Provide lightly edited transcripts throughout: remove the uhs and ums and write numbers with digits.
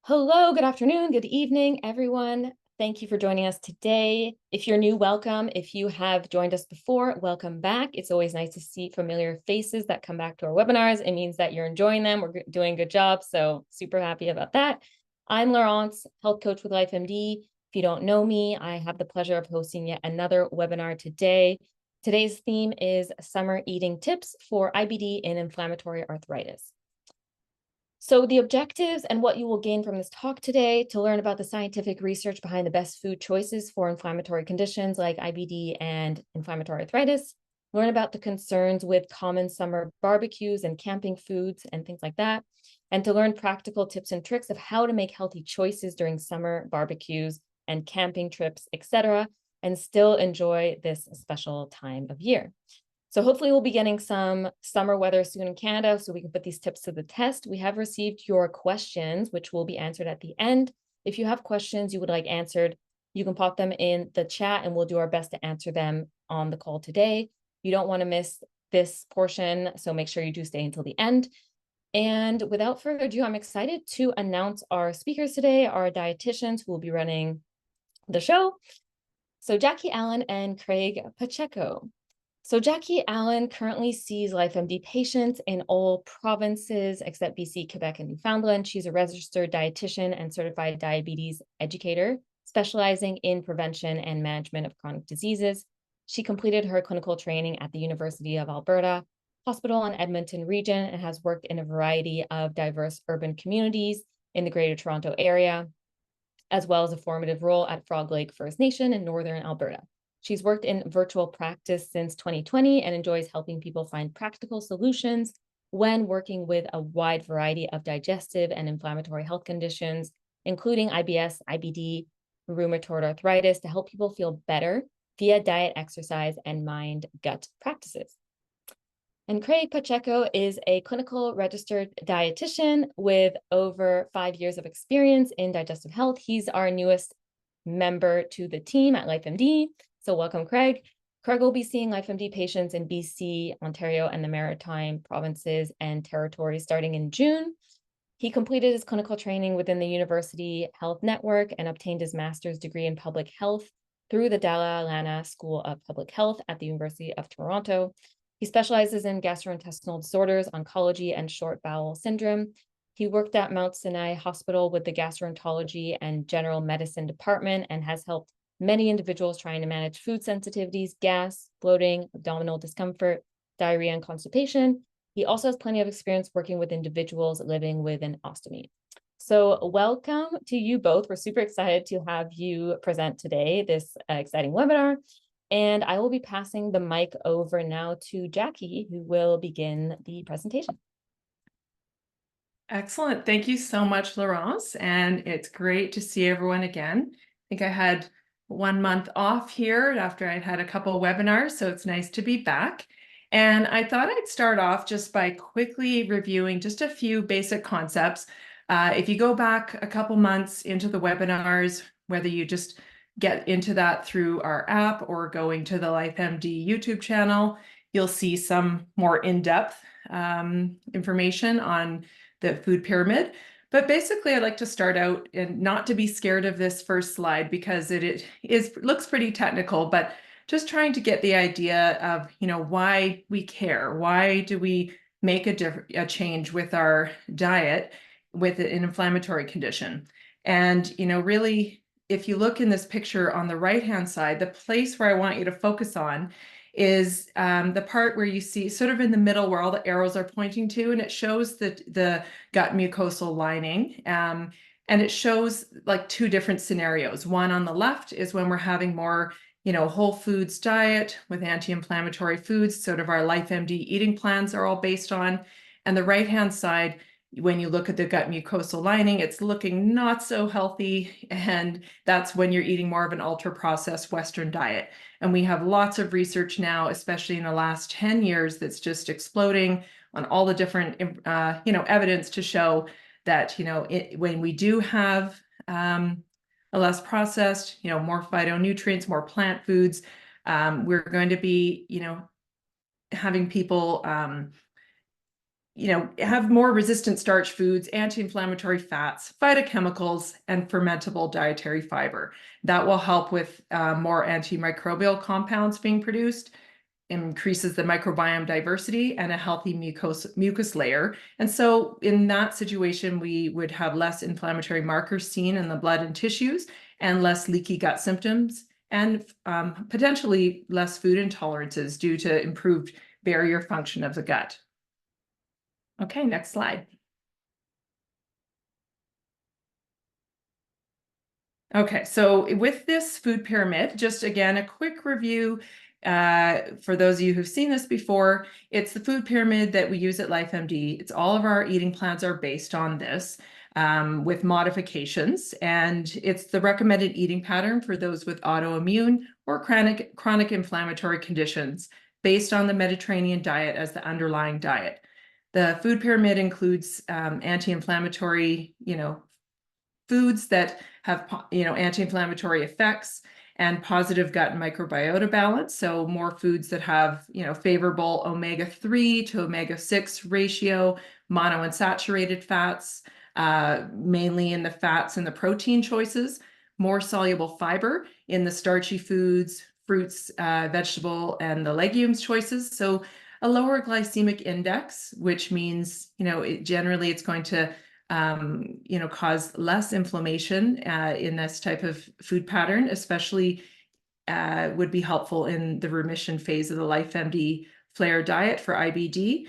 Hello, good afternoon, good evening, everyone. Thank you for joining us today. If you're new, welcome. If you have joined us before, welcome back. It's always nice to see familiar faces that come back to our webinars. It means that you're enjoying them. We're doing a good job, so super happy about that. I'm Laurence, health coach with LifeMD. If you don't know me, I have the pleasure of hosting yet another webinar today. Today's theme is summer eating tips for IBD and inflammatory arthritis. So the objectives and what you will gain from this talk today: to learn about the scientific research behind the best food choices for inflammatory conditions like IBD and inflammatory arthritis, learn about the concerns with common summer barbecues and camping foods and things like that, and to learn practical tips and tricks of how to make healthy choices during summer barbecues and camping trips, etc., and still enjoy this special time of year. So hopefully we'll be getting some summer weather soon in Canada so we can put these tips to the test. We have received your questions, which will be answered at the end. If you have questions you would like answered, you can pop them in the chat and we'll do our best to answer them on the call today. You don't want to miss this portion, so make sure you do stay until the end. And without further ado, I'm excited to announce our speakers today, our dietitians who will be running the show. So Jackie Allen and Craig Pacheco. So Jackie Allen currently sees LifeMD patients in all provinces except BC, Quebec, and Newfoundland. She's a registered dietitian and certified diabetes educator, specializing in prevention and management of chronic diseases. She completed her clinical training at the University of Alberta Hospital in Edmonton region and has worked in a variety of diverse urban communities in the Greater Toronto area, as well as a formative role at Frog Lake First Nation in Northern Alberta. She's worked in virtual practice since 2020 and enjoys helping people find practical solutions when working with a wide variety of digestive and inflammatory health conditions, including IBS, IBD, rheumatoid arthritis, to help people feel better via diet, exercise, and mind-gut practices. And Craig Pacheco is a clinical registered dietitian with over 5 years of experience in digestive health. He's our newest member to the team at LifeMD. So welcome, Craig. Craig will be seeing LifeMD patients in BC, Ontario, and the Maritime provinces and territories starting in June. He completed his clinical training within the University Health Network and obtained his master's degree in public health through the Dalla Lana School of Public Health at the University of Toronto. He specializes in gastrointestinal disorders, oncology, and short bowel syndrome. He worked at Mount Sinai Hospital with the gastroenterology and general medicine department and has helped many individuals trying to manage food sensitivities, gas, bloating, abdominal discomfort, diarrhea, and constipation. He also has plenty of experience working with individuals living with an ostomy. So welcome to you both. We're super excited to have you present today, this exciting webinar. And I will be passing the mic over now to Jackie, who will begin the presentation. Excellent. Thank you so much, Laurence. And it's great to see everyone again. I think I had 1 month off here after I'd had a couple of webinars, so it's nice to be back. And I thought I'd start off just by quickly reviewing just a few basic concepts. If you go back a couple months into the webinars, whether you just get into that through our app or going to the LifeMD YouTube channel, you'll see some more in-depth information on the food pyramid. But basically, I'd like to start out and not to be scared of this first slide because it looks pretty technical, but just trying to get the idea of, why we care. Why do we make a change with our diet with an inflammatory condition? And, really, if you look in this picture on the right-hand side, the place where I want you to focus on is the part where you see sort of in the middle where all the arrows are pointing to, and it shows the gut mucosal lining. And it shows like two different scenarios. One on the left is when we're having more, whole foods diet with anti-inflammatory foods, sort of our LifeMD eating plans are all based on. And the right-hand side, when you look at the gut mucosal lining, it's looking not so healthy. And that's when you're eating more of an ultra-processed Western diet. And we have lots of research now, especially in the last 10 years, that's just exploding on all the different, evidence to show that, when we do have a less processed, more phytonutrients, more plant foods, we're going to be, having people have more resistant starch foods, anti-inflammatory fats, phytochemicals, and fermentable dietary fiber. That will help with more antimicrobial compounds being produced, increases the microbiome diversity and a healthy mucus layer. And so in that situation, we would have less inflammatory markers seen in the blood and tissues and less leaky gut symptoms and potentially less food intolerances due to improved barrier function of the gut. Okay, next slide. Okay, so with this food pyramid, just again, a quick review for those of you who've seen this before. It's the food pyramid that we use at LifeMD. It's all of our eating plans are based on this with modifications, and it's the recommended eating pattern for those with autoimmune or chronic inflammatory conditions based on the Mediterranean diet as the underlying diet. The food pyramid includes anti-inflammatory, foods that have, anti-inflammatory effects and positive gut and microbiota balance. So more foods that have, favorable omega-3 to omega-6 ratio, monounsaturated fats, mainly in the fats and the protein choices, more soluble fiber in the starchy foods, fruits, vegetable, and the legumes choices. So a lower glycemic index, which means, generally it's going to cause less inflammation in this type of food pattern, especially would be helpful in the remission phase of the LifeMD flare diet for IBD.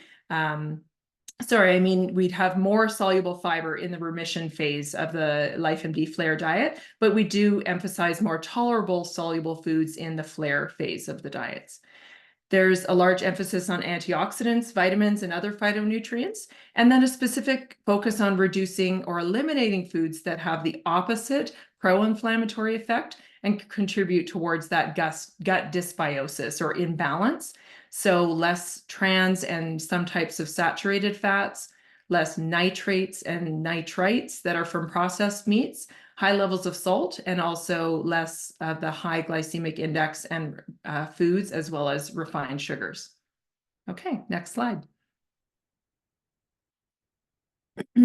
We'd have more soluble fiber in the remission phase of the LifeMD flare diet, but we do emphasize more tolerable soluble foods in the flare phase of the diets. There's a large emphasis on antioxidants, vitamins, and other phytonutrients, and then a specific focus on reducing or eliminating foods that have the opposite pro-inflammatory effect and contribute towards that gut dysbiosis or imbalance. So less trans and some types of saturated fats, less nitrates and nitrites that are from processed meats, high levels of salt, and also less of the high glycemic index and foods, as well as refined sugars. Okay, next slide.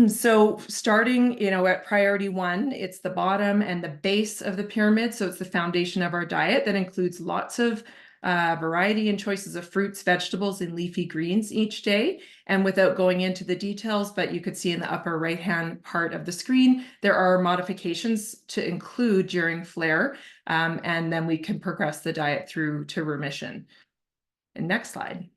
So starting, at priority 1, it's the bottom and the base of the pyramid. So it's the foundation of our diet that includes lots of variety and choices of fruits, vegetables, and leafy greens each day. And without going into the details, but you could see in the upper right-hand part of the screen, there are modifications to include during flare, and then we can progress the diet through to remission. And next slide.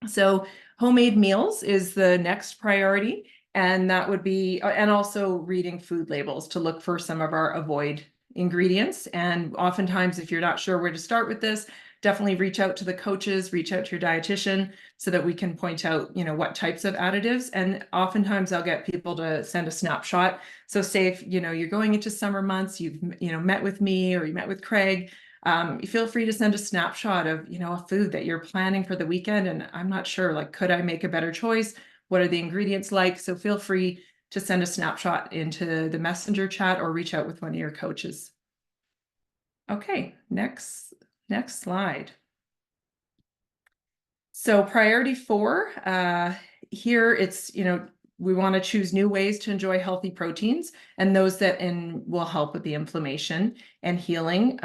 So homemade meals is the next priority, and that would be, and also reading food labels to look for some of our avoid ingredients. And oftentimes, if you're not sure where to start with this, definitely reach out to the coaches, reach out to your dietitian so that we can point out, what types of additives. And oftentimes I'll get people to send a snapshot. So say if, you're going into summer months, you've, met with me or you met with Craig, you feel free to send a snapshot of, a food that you're planning for the weekend. And I'm not sure, like, could I make a better choice? What are the ingredients like? So feel free to send a snapshot into the messenger chat or reach out with one of your coaches. Okay, next slide. So priority 4, here it's, we want to choose new ways to enjoy healthy proteins, and those that will help with the inflammation and healing.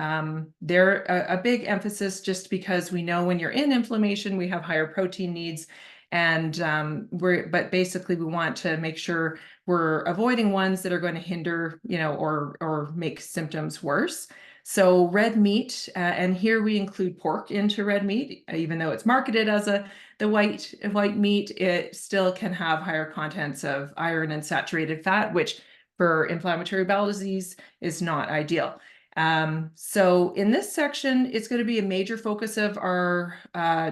They're a big emphasis just because we know when you're in inflammation, we have higher protein needs. And but basically we want to make sure we're avoiding ones that are going to hinder, or make symptoms worse. So red meat, and here we include pork into red meat, even though it's marketed as the white meat, it still can have higher contents of iron and saturated fat, which for inflammatory bowel disease is not ideal. So in this section, it's going to be a major focus of our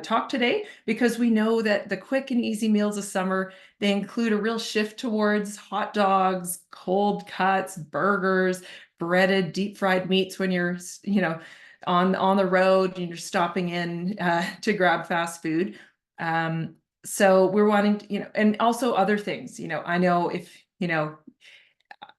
talk today, because we know that the quick and easy meals of summer, they include a real shift towards hot dogs, cold cuts, burgers, breaded, deep fried meats when you're, on the road and you're stopping in to grab fast food. So we're wanting, and also other things, I know if,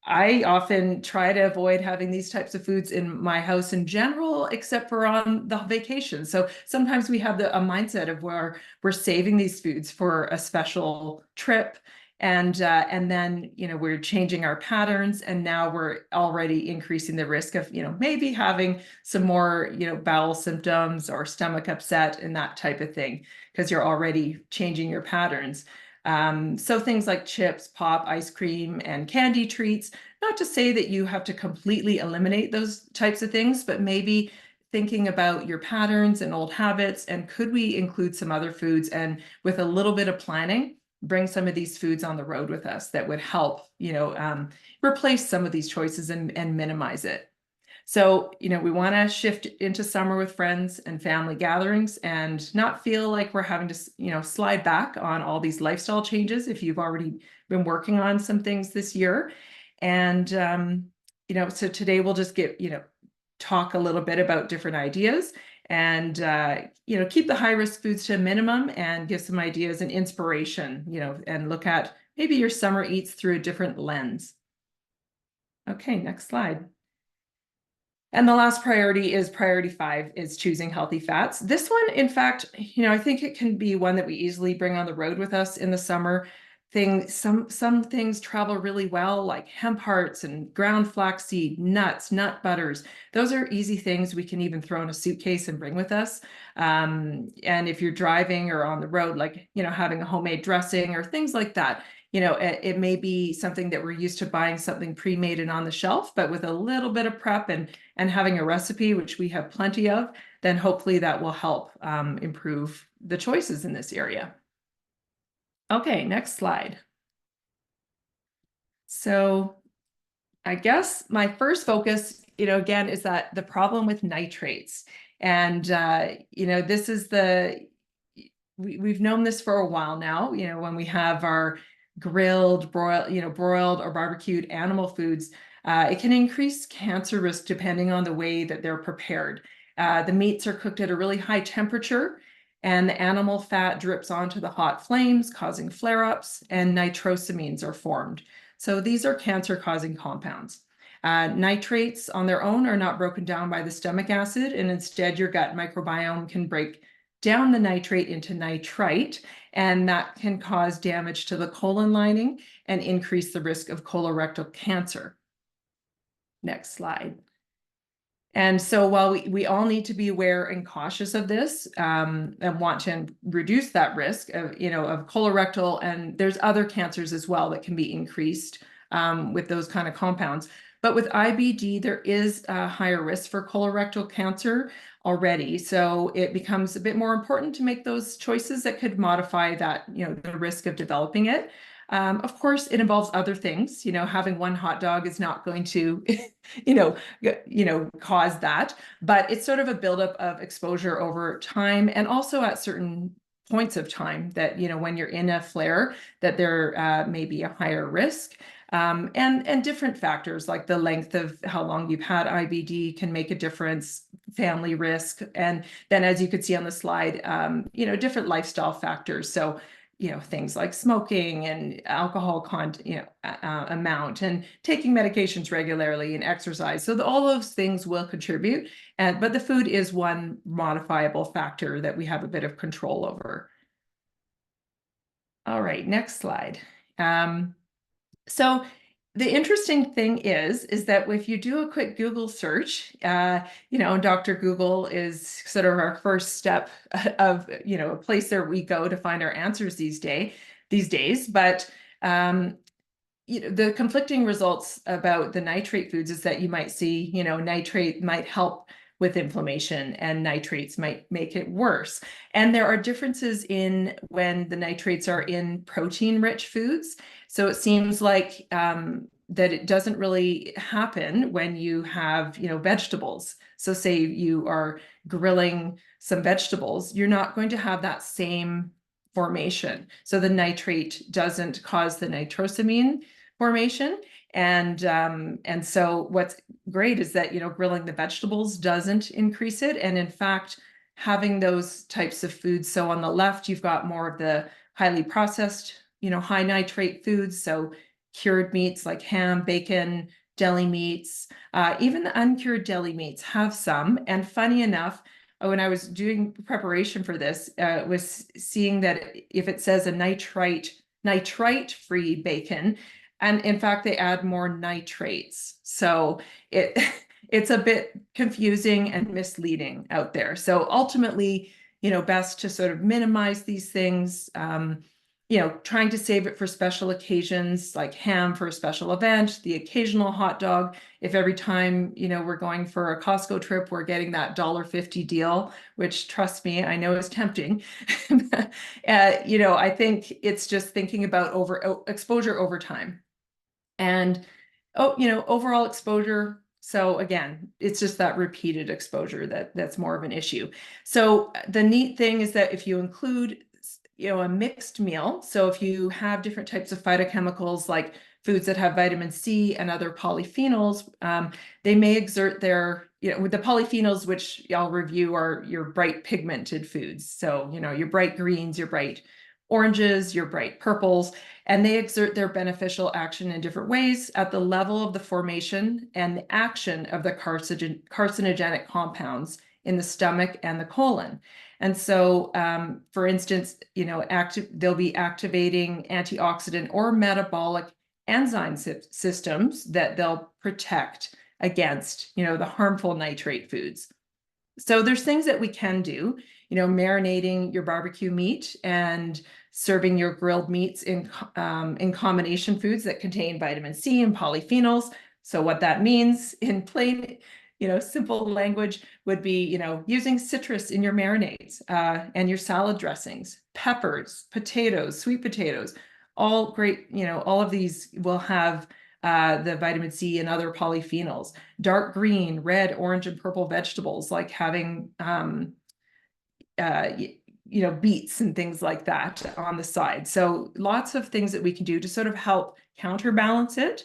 I often try to avoid having these types of foods in my house in general, except for on the vacation. So sometimes we have a mindset of where we're saving these foods for a special trip. And then, we're changing our patterns, and now we're already increasing the risk of, maybe having some more, bowel symptoms or stomach upset and that type of thing, because you're already changing your patterns. So things like chips, pop, ice cream, and candy treats, not to say that you have to completely eliminate those types of things, but maybe thinking about your patterns and old habits, and could we include some other foods, and with a little bit of planning, bring some of these foods on the road with us that would help, replace some of these choices and minimize it. So, we want to shift into summer with friends and family gatherings and not feel like we're having to, slide back on all these lifestyle changes if you've already been working on some things this year. And, so today we'll just talk a little bit about different ideas and, keep the high risk foods to a minimum and give some ideas and inspiration, and look at maybe your summer eats through a different lens. Okay, next slide. And the last priority is priority 5, is choosing healthy fats. This one, in fact, I think it can be one that we easily bring on the road with us in the summer. Some things travel really well, like hemp hearts and ground flaxseed, nuts, nut butters. Those are easy things we can even throw in a suitcase and bring with us. And if you're driving or on the road, like, having a homemade dressing or things like that, it may be something that we're used to buying something pre-made and on the shelf, but with a little bit of prep and having a recipe, which we have plenty of, then hopefully that will help improve the choices in this area. Okay, next slide. So I guess my first focus, again, is that the problem with nitrates. And, this is we've known this for a while now, when we have our grilled, broiled or barbecued animal foods, it can increase cancer risk depending on the way that they're prepared. The meats are cooked at a really high temperature, and the animal fat drips onto the hot flames, causing flare-ups, and nitrosamines are formed. So these are cancer-causing compounds. Nitrates on their own are not broken down by the stomach acid, and instead your gut microbiome can break down the nitrate into nitrite, and that can cause damage to the colon lining and increase the risk of colorectal cancer. Next slide. And so while we all need to be aware and cautious of this, and want to reduce that risk of, of colorectal, and there's other cancers as well that can be increased with those kind of compounds. But with IBD, there is a higher risk for colorectal cancer already. So it becomes a bit more important to make those choices that could modify that, the risk of developing it. Of course, it involves other things. Having one hot dog is not going to, cause that, but it's sort of a buildup of exposure over time, and also at certain points of time that, when you're in a flare, that there may be a higher risk. And different factors like the length of how long you've had IBD can make a difference, family risk, and then, as you could see on the slide, different lifestyle factors. So, things like smoking and alcohol amount, and taking medications regularly, and exercise. So all those things will contribute, but the food is one modifiable factor that we have a bit of control over. All right, next slide. So the interesting thing is that if you do a quick Google search, Dr. Google is sort of our first step of, a place that we go to find our answers these days. But, the conflicting results about the nitrate foods is that you might see, nitrate might help with inflammation, and nitrates might make it worse. And there are differences in when the nitrates are in protein-rich foods. So it seems like that it doesn't really happen when you have, vegetables. So say you are grilling some vegetables, you're not going to have that same formation. So the nitrate doesn't cause the nitrosamine formation. And so what's great is that, grilling the vegetables doesn't increase it. And in fact, having those types of foods. So on the left, you've got more of the highly processed, high nitrate foods. So cured meats like ham, bacon, deli meats. Even the uncured deli meats have some. And funny enough, when I was doing preparation for this, was seeing that if it says a nitrite-free bacon, and in fact, they add more nitrates. So it it's a bit confusing and misleading out there. So ultimately, best to sort of minimize these things. Trying to save it for special occasions like ham for a special event, the occasional hot dog. If every time, we're going for a Costco trip, we're getting that $1.50 deal, which trust me, I know is tempting. I think it's just thinking about exposure over time. And overall exposure. So again, it's just that repeated exposure that's more of an issue. So the neat thing is that if you include a mixed meal, so if you have different types of phytochemicals like foods that have vitamin C and other polyphenols, they may exert their, with the polyphenols, which I'll review, are your bright pigmented foods. So, your bright greens, your bright oranges, your bright purples, and they exert their beneficial action in different ways at the level of the formation and the action of the carcinogenic compounds in the stomach and the colon. And so, for instance, they'll be activating antioxidant or metabolic enzyme systems that they'll protect against, the harmful nitrate foods. So there's things that we can do, marinating your barbecue meat and serving your grilled meats in combination foods that contain vitamin C and polyphenols. So what that means in plain, simple language would be, using citrus in your marinades and your salad dressings, peppers, potatoes, sweet potatoes, all great, all of these will have the vitamin C and other polyphenols. Dark green, red, orange, and purple vegetables, like having, beets and things like that on the side. So lots of things that we can do to sort of help counterbalance it.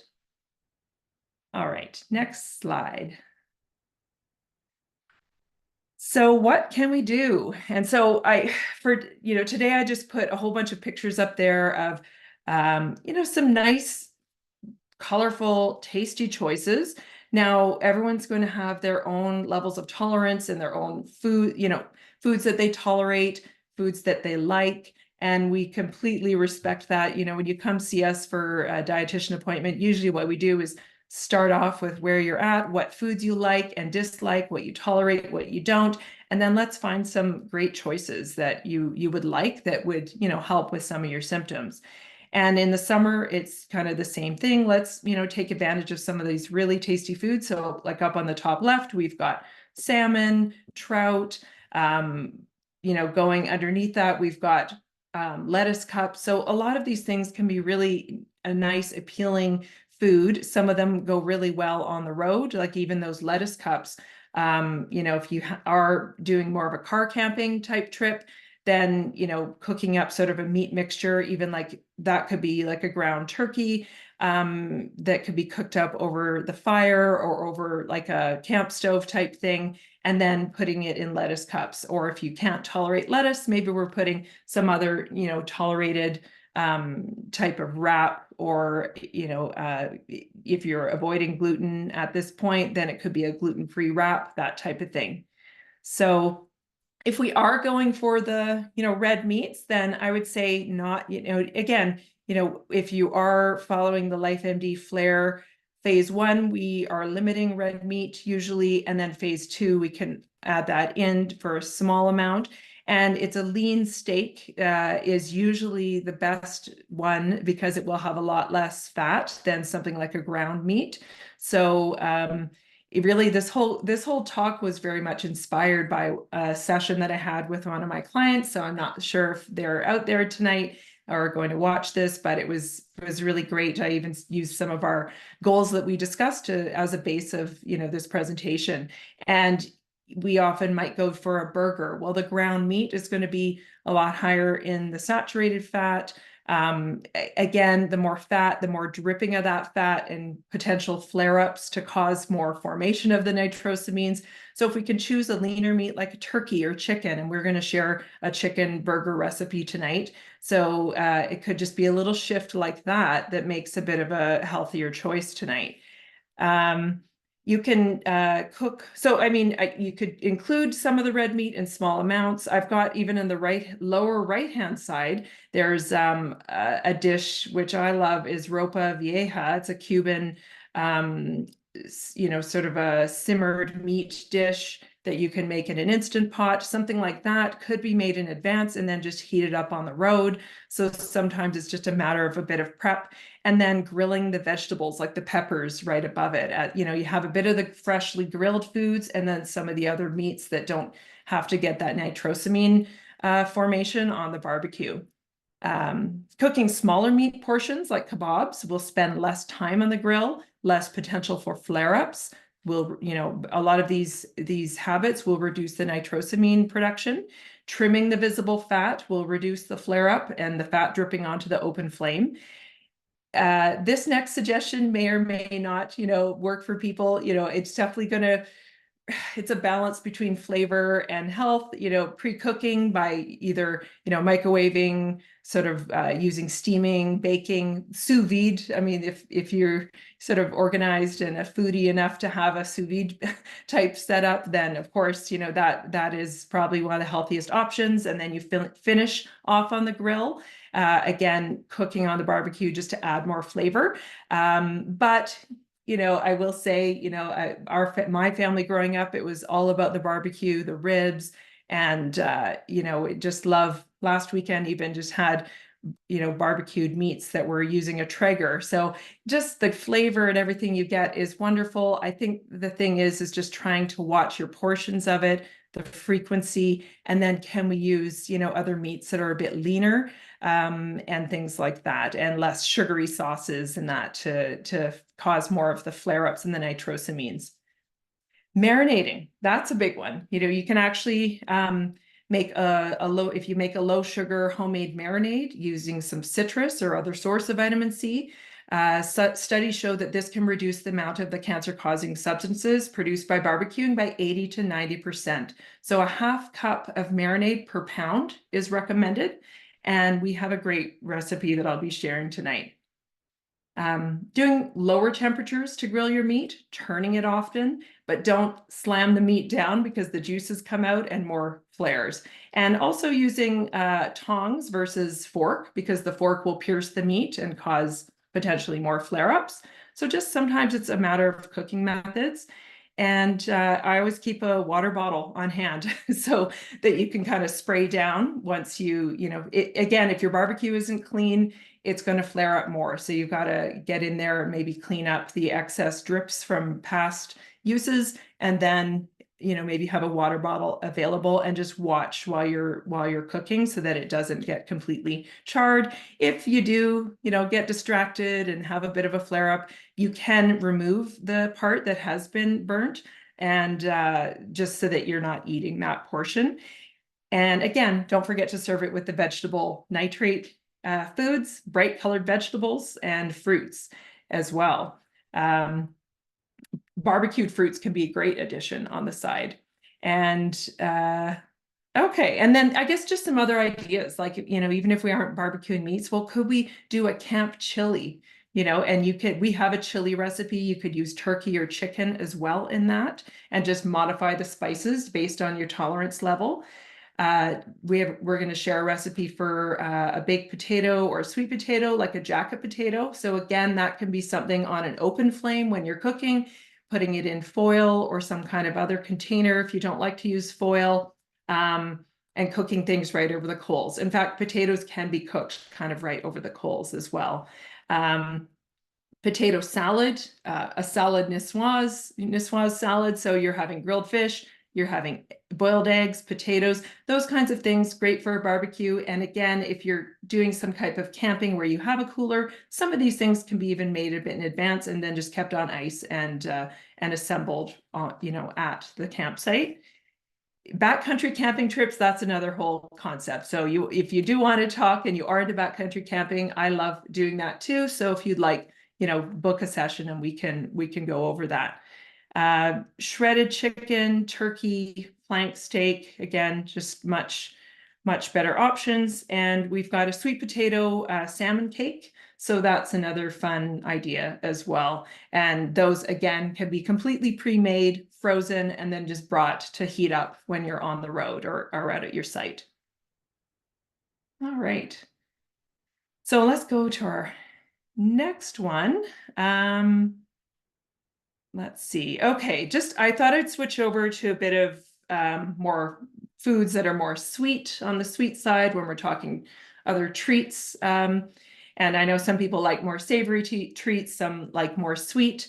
All right, next slide. So what can we do? And so today I just put a whole bunch of pictures up there of, some nice, colorful, tasty choices. Now, everyone's going to have their own levels of tolerance and their own food, foods that they tolerate, foods that they like. And we completely respect that. When you come see us for a dietitian appointment, usually what we do is start off with where you're at, what foods you like and dislike, what you tolerate, what you don't, and then let's find some great choices that you would like that would, help with some of your symptoms. And in the summer, it's kind of the same thing. Let's, take advantage of some of these really tasty foods. So like up on the top left, we've got salmon, trout, going underneath that, we've got lettuce cups. So a lot of these things can be really a nice, appealing food. Some of them go really well on the road, like even those lettuce cups. If you are doing more of a car camping type trip, then, cooking up sort of a meat mixture, even like that could be like a ground turkey that could be cooked up over the fire or over like a camp stove type thing, and then putting it in lettuce cups. Or if you can't tolerate lettuce, maybe we're putting some other, tolerated type of wrap, or if you're avoiding gluten at this point, then it could be a gluten-free wrap, that type of thing. So if we are going for the red meats, then I would say not, again, if you are following the LifeMD Flare phase 1, we are limiting red meat usually, and then phase 2 we can add that in for a small amount. And it's a lean steak is usually the best one because it will have a lot less fat than something like a ground meat. So it really, this whole talk was very much inspired by a session that I had with one of my clients. So I'm not sure if they're out there tonight or going to watch this, but it was really great. I even used some of our goals that we discussed as a base of this presentation. And we often might go for a burger. Well, the ground meat is going to be a lot higher in the saturated fat, Again, the more fat, the more dripping of that fat and potential flare-ups to cause more formation of the nitrosamines. So if we can choose a leaner meat like a turkey or chicken, and we're going to share a chicken burger recipe tonight. So it could just be a little shift like that makes a bit of a healthier choice tonight. You can cook. So, I mean, you could include some of the red meat in small amounts. I've got even in the lower right-hand side, there's a dish which I love is ropa vieja. It's a Cuban, sort of a simmered meat dish that you can make in an Instant Pot. Something like that could be made in advance and then just heated up on the road. So sometimes it's just a matter of a bit of prep. And then grilling the vegetables like the peppers right above it. You have a bit of the freshly grilled foods and then some of the other meats that don't have to get that nitrosamine formation on the barbecue. Cooking smaller meat portions like kebabs will spend less time on the grill, less potential for flare-ups. A lot of these habits will reduce the nitrosamine production. Trimming the visible fat will reduce the flare-up and the fat dripping onto the open flame. This next suggestion may or may not, work for people. It's definitely it's a balance between flavor and health, pre-cooking by either, microwaving, sort of using steaming, baking, sous vide. I mean, if you're sort of organized and a foodie enough to have a sous vide type setup, then of course, that is probably one of the healthiest options. And then you finish off on the grill. Again, cooking on the barbecue just to add more flavor. But I will say, my family growing up, it was all about the barbecue, the ribs, and just love. Last weekend even just had barbecued meats that were using a Traeger. So just the flavor and everything you get is wonderful. I think the thing is just trying to watch your portions of it, the frequency, and then can we use other meats that are a bit leaner, and things like that, and less sugary sauces and that to cause more of the flare-ups and the nitrosamines. Marinating, that's a big one. You can actually make if you make a low sugar homemade marinade using some citrus or other source of vitamin C. Studies show that this can reduce the amount of the cancer-causing substances produced by barbecuing by 80 to 90%. So a half cup of marinade per pound is recommended. And we have a great recipe that I'll be sharing tonight. Doing lower temperatures to grill your meat, turning it often, but don't slam the meat down because the juices come out and more flares. And also using tongs versus fork, because the fork will pierce the meat and cause potentially more flare-ups. So just sometimes it's a matter of cooking methods. And I always keep a water bottle on hand so that you can kind of spray down once again, if your barbecue isn't clean, it's going to flare up more. So you've got to get in there and maybe clean up the excess drips from past uses, and then maybe have a water bottle available and just watch while you're cooking so that it doesn't get completely charred. If you do, get distracted and have a bit of a flare up, you can remove the part that has been burnt, and just so that you're not eating that portion. And again, don't forget to serve it with the vegetable nitrate foods, bright colored vegetables, and fruits as well. Barbecued fruits can be a great addition on the side. And okay, and then I guess just some other ideas, like, even if we aren't barbecuing meats, well, could we do a camp chili? And we have a chili recipe. You could use turkey or chicken as well in that, and just modify the spices based on your tolerance level. We're going to share a recipe for a baked potato or a sweet potato, like a jacket potato. So again, that can be something on an open flame when you're cooking, putting it in foil or some kind of other container if you don't like to use foil, and cooking things right over the coals. In fact, potatoes can be cooked kind of right over the coals as well. Potato salad, a salad niçoise salad. So you're having grilled fish, you're having boiled eggs, potatoes, those kinds of things, great for a barbecue. And again, if you're doing some type of camping where you have a cooler, some of these things can be even made a bit in advance and then just kept on ice and assembled, at the campsite. backcountry camping trips, that's another whole concept. So if you do want to talk and you are into backcountry camping, I love doing that too. So if you'd like, book a session and we can go over that. Shredded chicken, turkey, flank steak, again, just much better options. And we've got a sweet potato salmon cake. So that's another fun idea as well. And those, again, can be completely pre-made, frozen, and then just brought to heat up when you're on the road or out at your site. All right. So let's go to our next one. Let's see. Okay, I thought I'd switch over to a bit of more foods that are more sweet, on the sweet side when we're talking other treats. And I know some people like more savory treats, some like more sweet.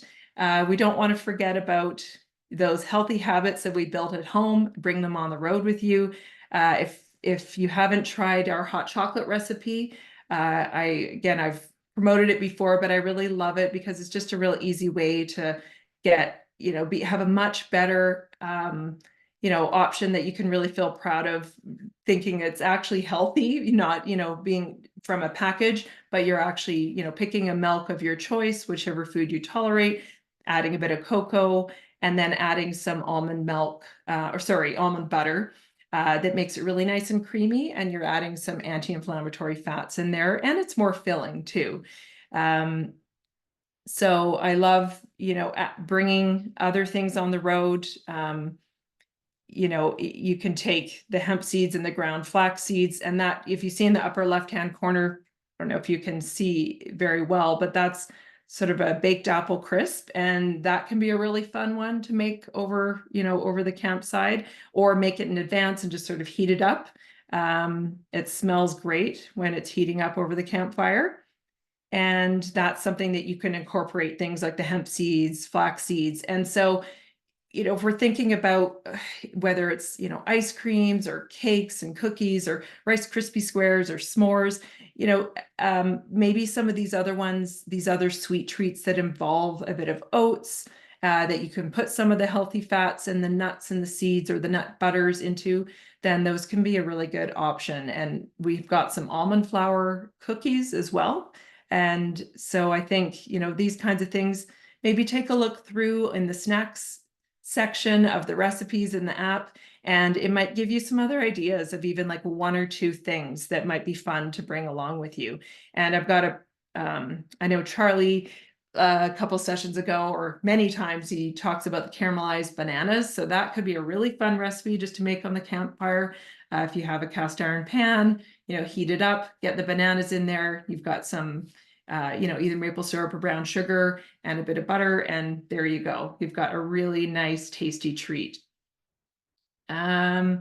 We don't want to forget about those healthy habits that we built at home, bring them on the road with you. If you haven't tried our hot chocolate recipe, I've promoted it before, but I really love it because it's just a real easy way to get, have a much better, option that you can really feel proud of, thinking it's actually healthy, not, being from a package, but you're actually, picking a milk of your choice, whichever food you tolerate, adding a bit of cocoa, and then adding some almond milk, almond butter. That makes it really nice and creamy, and you're adding some anti-inflammatory fats in there, and it's more filling too. So I love, bringing other things on the road. You can take the hemp seeds and the ground flax seeds, and that, if you see in the upper left-hand corner, I don't know if you can see very well, but that's sort of a baked apple crisp, and that can be a really fun one to make over, over the campsite, or make it in advance and just sort of heat it up. It smells great when it's heating up over the campfire. And that's something that you can incorporate, things like the hemp seeds, flax seeds. And so, if we're thinking about whether it's, ice creams or cakes and cookies or Rice Krispie squares or s'mores, maybe some of these other ones, these other sweet treats that involve a bit of oats, that you can put some of the healthy fats and the nuts and the seeds or the nut butters into, then those can be a really good option. And we've got some almond flour cookies as well. And so I think, these kinds of things, maybe take a look through in the snacks section of the recipes in the app, and it might give you some other ideas of even like one or two things that might be fun to bring along with you. And I've got I know Charlie, a couple sessions ago, or many times, he talks about the caramelized bananas. So that could be a really fun recipe just to make on the campfire. If you have a cast iron pan, heat it up, get the bananas in there. You've got some, either maple syrup or brown sugar and a bit of butter, and there you go. You've got a really nice, tasty treat. I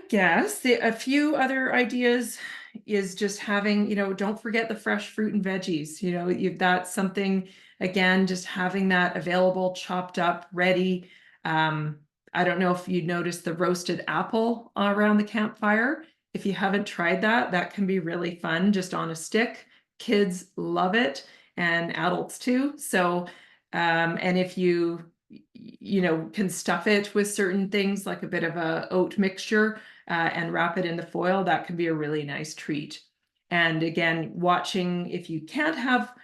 guess a few other ideas is just having, don't forget the fresh fruit and veggies. That's something, again, just having that available, chopped up, ready. I don't know if you noticed the roasted apple around the campfire. If you haven't tried that, that can be really fun, just on a stick. Kids love it, and adults too. So, and if you can stuff it with certain things like a bit of a oat mixture, and wrap it in the foil, that can be a really nice treat. And again, watching, if you can't have,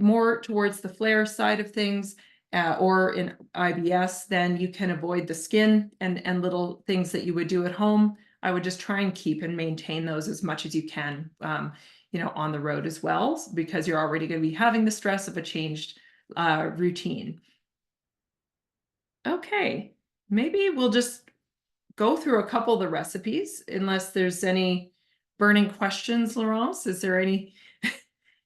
more towards the flare side of things, or in IBS, then you can avoid the skin and little things that you would do at home. I would just try and keep and maintain those as much as you can, on the road as well, because you're already going to be having the stress of a changed routine. Okay, maybe we'll just go through a couple of the recipes, unless there's any burning questions, Laurence. Is there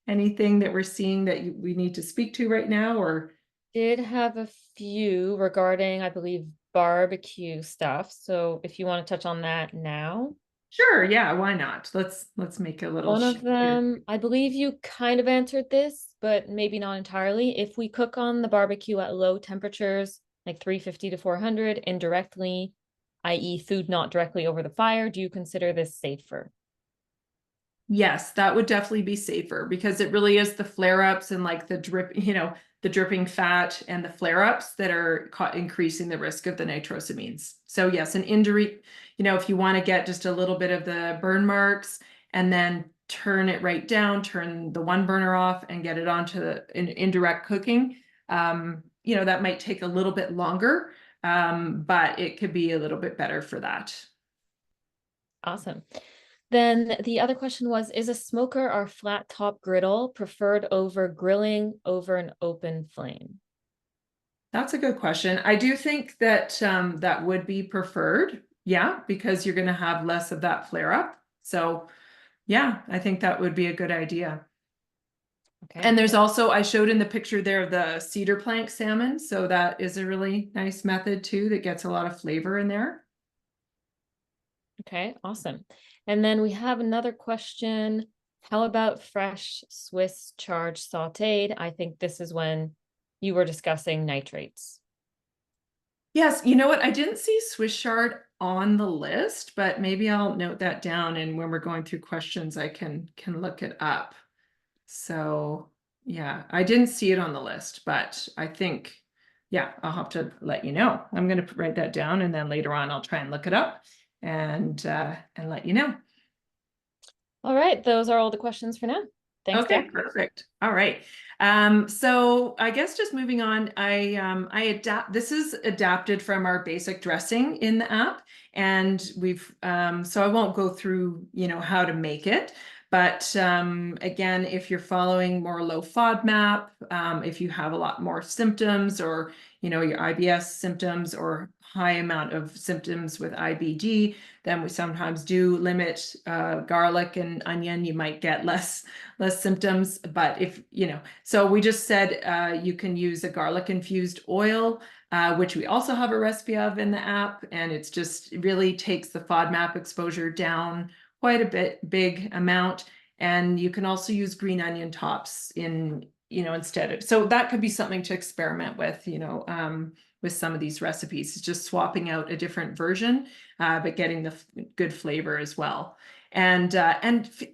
anything that we're seeing that we need to speak to right now, or? Did have a few regarding, I believe, barbecue stuff. So if you want to touch on that now. Sure, yeah, why not? Let's make a little One of shift here. them, I believe you kind of answered this, but maybe not entirely. If we cook on the barbecue at low temperatures, like 350 to 400 indirectly, i.e. food not directly over the fire, do you consider this safer? Yes, that would definitely be safer because it really is the flare-ups and like the drip, the dripping fat and the flare-ups that are increasing the risk of the nitrosamines. So yes, an indirect, if you want to get just a little bit of the burn marks and then turn it right down, turn the one burner off and get it onto the indirect cooking, that might take a little bit longer, but it could be a little bit better for that. Awesome. Then the other question was, is a smoker or flat top griddle preferred over grilling over an open flame? That's a good question. I do think that that would be preferred. Yeah, because you're going to have less of that flare up. So yeah, I think that would be a good idea. Okay. And there's also, I showed in the picture there, the cedar plank salmon. So that is a really nice method too, that gets a lot of flavor in there. Okay, awesome. And then we have another question. How about fresh Swiss chard sauteed? I think this is when you were discussing nitrates. Yes, you know what? I didn't see Swiss chard on the list, but maybe I'll note that down. And when we're going through questions, I can look it up. So yeah, I didn't see it on the list, but I think, yeah, I'll have to let you know. I'm going to write that down and then later on I'll try and look it up and let you know. All right, those are all the questions for now. Thanks, Okay, Deb. perfect. All right. So I guess just moving on, I adapt, this is adapted from our basic dressing in the app. And so I won't go through, how to make it. But again, if you're following more low FODMAP, if you have a lot more symptoms or, your IBS symptoms or high amount of symptoms with IBD, then we sometimes do limit garlic and onion. You might get less symptoms, but so we just said you can use a garlic infused oil, which we also have a recipe of in the app, and it's just really takes the FODMAP exposure down quite a big amount. And you can also use green onion tops instead of, so that could be something to experiment with some of these recipes. It's just swapping out a different version, but getting the good flavor as well. And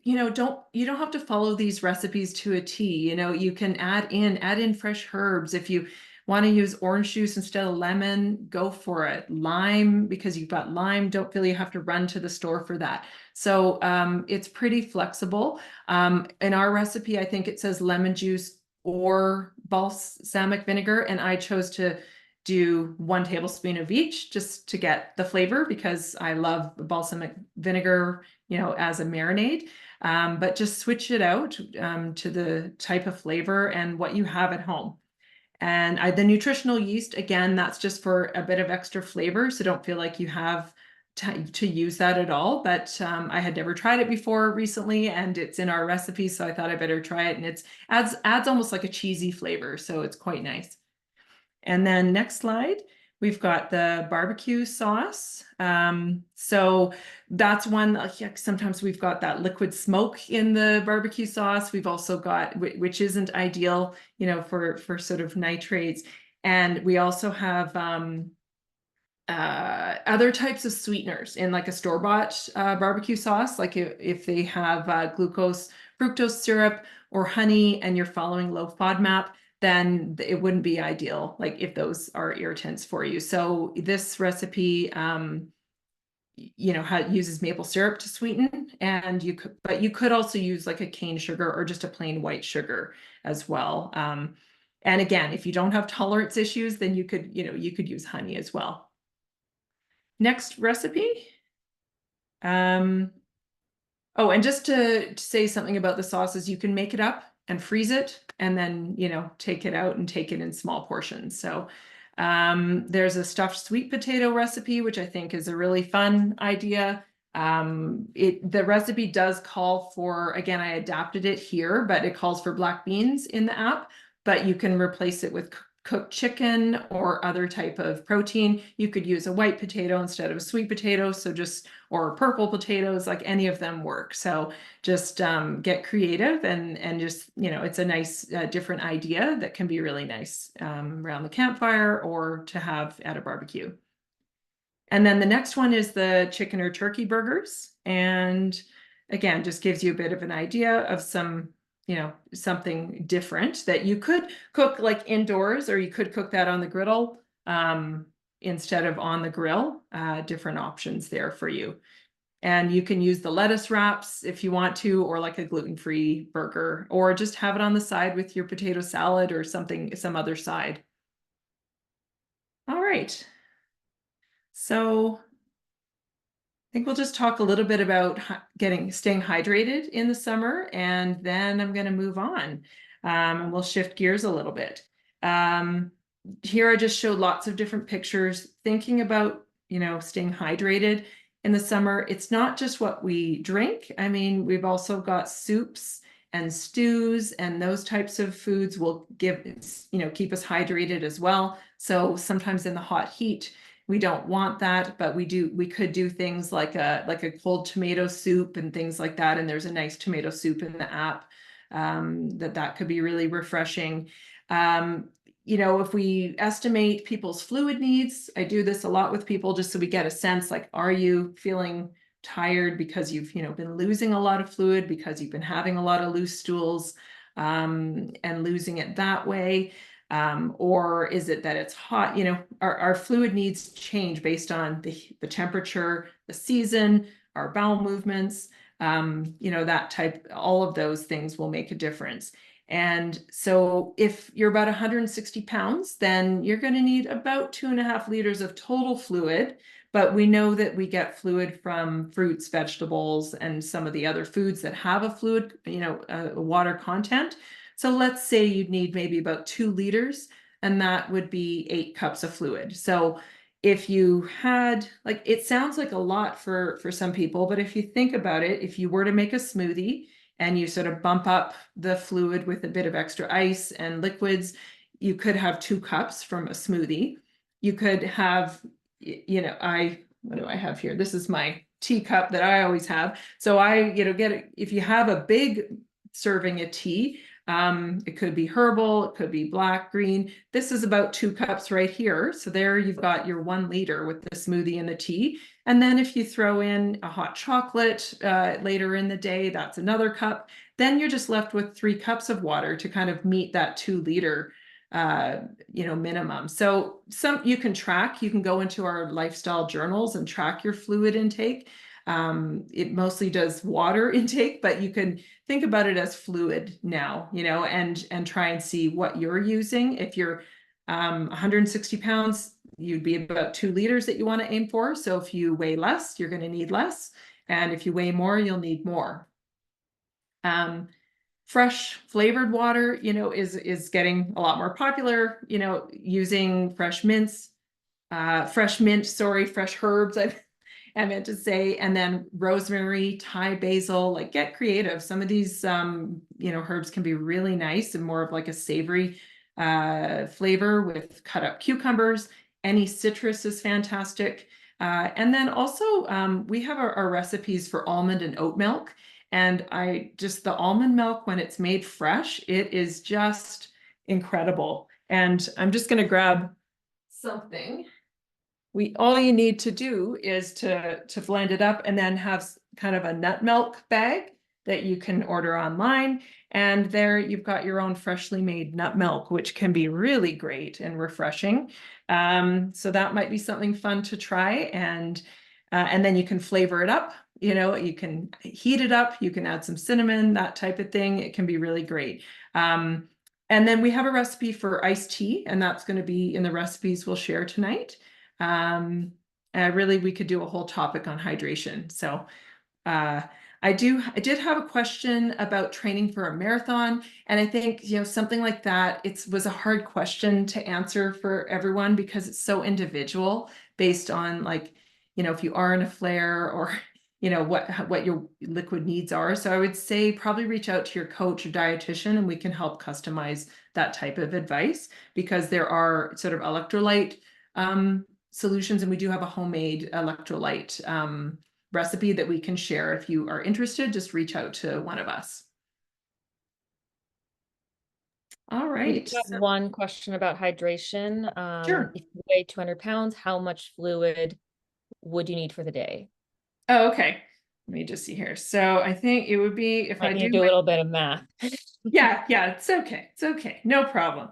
you don't have to follow these recipes to a T. You can add in fresh herbs. If you want to use orange juice instead of lemon, go for it. Lime, because you've got lime, don't feel you have to run to the store for that. So it's pretty flexible. In our recipe, I think it says lemon juice or balsamic vinegar, and I chose to do 1 tablespoon of each just to get the flavor because I love balsamic vinegar, as a marinade. But just switch it out to the type of flavor and what you have at home. And the nutritional yeast, again, that's just for a bit of extra flavor. So don't feel like you have to use that at all. But I had never tried it before recently, and it's in our recipe. So I thought I better try it. And it adds almost like a cheesy flavor. So it's quite nice. And then next slide, we've got the barbecue sauce. So that's one, sometimes we've got that liquid smoke in the barbecue sauce. We've also got, which isn't ideal, for sort of nitrates. And we also have other types of sweeteners in like a store-bought barbecue sauce, like if they have fructose syrup or honey and you're following low FODMAP, then it wouldn't be ideal, like if those are irritants for you. So this recipe, uses maple syrup to sweeten, and but you could also use like a cane sugar or just a plain white sugar as well. And again, if you don't have tolerance issues, then you could use honey as well. Next recipe. Oh, and just to say something about the sauces, you can make it up and freeze it and then, take it out and take it in small portions. So there's a stuffed sweet potato recipe, which I think is a really fun idea. The recipe does call for, again, I adapted it here, but it calls for black beans in the app, but you can replace it with cooked chicken or other type of protein. You could use a white potato instead of a sweet potato. So or purple potatoes, like any of them work. So just get creative and just, it's a nice different idea that can be really nice around the campfire or to have at a barbecue. And then the next one is the chicken or turkey burgers. And again, just gives you a bit of an idea of some, something different that you could cook like indoors, or you could cook that on the griddle instead of on the grill. Different options there for you. And you can use the lettuce wraps if you want to, or like a gluten-free burger, or just have it on the side with your potato salad or something, some other side. All right. So I think we'll just talk a little bit about staying hydrated in the summer, and then I'm going to move on. And we'll shift gears a little bit. Here I just showed lots of different pictures, thinking about, staying hydrated in the summer. It's not just what we drink. I mean, we've also got soups and stews, and those types of foods will keep us hydrated as well. So sometimes in the hot heat, we don't want that, but we could do things like a cold tomato soup and things like that. And there's a nice tomato soup in the app that could be really refreshing. If we estimate people's fluid needs, I do this a lot with people just so we get a sense, like, are you feeling tired because you've, been losing a lot of fluid, because you've been having a lot of loose stools and losing it that way? Or is it that it's hot? Our fluid needs change based on the temperature, the season, our bowel movements, that type, all of those things will make a difference. And so if you're about 160 pounds, then you're going to need about 2.5 liters of total fluid. But we know that we get fluid from fruits, vegetables, and some of the other foods that have a fluid, water content. So let's say you'd need maybe about 2 liters, and that would be 8 cups of fluid. So if you had, like, it sounds like a lot for some people, but if you think about it, if you were to make a smoothie and you sort of bump up the fluid with a bit of extra ice and liquids, you could have 2 cups from a smoothie. You could have, what do I have here? This is my teacup that I always have. So if you have a big serving of tea, it could be herbal, it could be black, green. This is about 2 cups right here. So there you've got your 1 liter with the smoothie and the tea. And then if you throw in a hot chocolate later in the day, that's another cup. Then you're just left with 3 cups of water to kind of meet that 2 liter minimum. So you can go into our lifestyle journals and track your fluid intake. It mostly does water intake, but you can think about it as fluid now, and try and see what you're using. If you're 160 pounds, you'd be about 2 liters that you want to aim for. So if you weigh less, you're going to need less. And if you weigh more, you'll need more. Fresh flavored water, is getting a lot more popular, using fresh mints, fresh herbs, I meant to say, and then rosemary, Thai basil, like, get creative. Some of these, herbs can be really nice and more of like a savory flavor with cut up cucumbers. Any citrus is fantastic. And then also we have our recipes for almond and oat milk. And the almond milk, when it's made fresh, it is just incredible. And I'm just going to grab something. All you need to do is to blend it up, and then have kind of a nut milk bag that you can order online. And there you've got your own freshly made nut milk, which can be really great and refreshing. So that might be something fun to try. And then you can flavor it up. You can heat it up. You can add some cinnamon, that type of thing. It can be really great. And then we have a recipe for iced tea, and that's going to be in the recipes we'll share tonight. We could do a whole topic on hydration. So I did have a question about training for a marathon. And I think, something like that, it was a hard question to answer for everyone because it's so individual based on, like, if you are in a flare, or, what your liquid needs are. So I would say probably reach out to your coach or dietitian, and we can help customize that type of advice, because there are sort of electrolyte solutions, and we do have a homemade electrolyte recipe that we can share. If you are interested, just reach out to one of us. All right. We have one question about hydration. Sure. If you weigh 200 pounds, how much fluid would you need for the day? Oh, okay. Let me just see here. So I think it would be if Might I need to do do a my, little bit of math. yeah, it's okay. It's okay. No problem.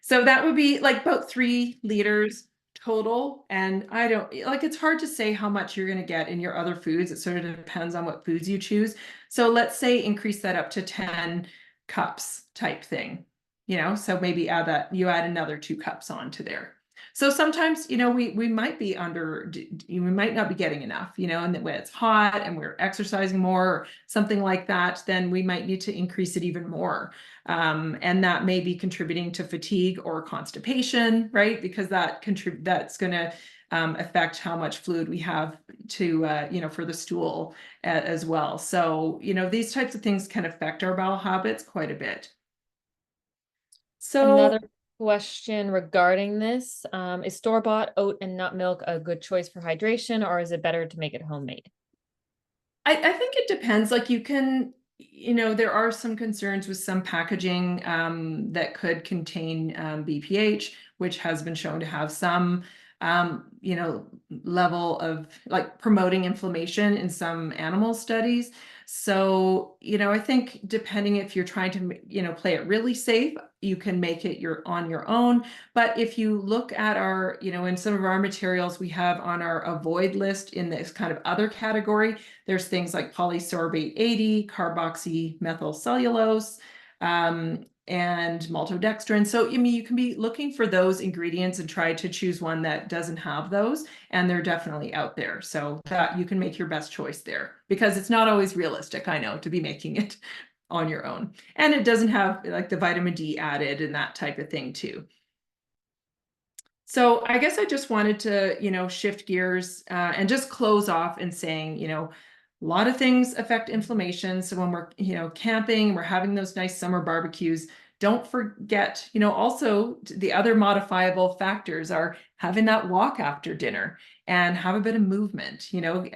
So that would be like about 3 liters total. And I don't like, it's hard to say how much you're going to get in your other foods. It sort of depends on what foods you choose. So let's say increase that up to 10 cups type thing, so maybe you add another 2 cups onto there. So sometimes, we might be we might not be getting enough, and when it's hot and we're exercising more or something like that, then we might need to increase it even more. And that may be contributing to fatigue or constipation, right? Because that's going to affect how much fluid we have to, for the stool as well. So, these types of things can affect our bowel habits quite a bit. So Another question regarding this, is store-bought oat and nut milk a good choice for hydration, or is it better to make it homemade? I think it depends. Like there are some concerns with some packaging that could contain BPH, which has been shown to have some, level of like promoting inflammation in some animal studies. So, I think depending if you're trying to, play it really safe, you can make it on your own. But if you look at our, in some of our materials we have on our avoid list in this kind of other category, there's things like polysorbate 80, carboxymethylcellulose, and maltodextrin. So, you can be looking for those ingredients and try to choose one that doesn't have those, and they're definitely out there. So that you can make your best choice there, because it's not always realistic, I know, to be making it on your own. And it doesn't have like the vitamin D added and that type of thing too. So I guess I just wanted to, shift gears and just close off and saying, a lot of things affect inflammation. So when we're, camping, we're having those nice summer barbecues, don't forget, also the other modifiable factors are having that walk after dinner and have a bit of movement.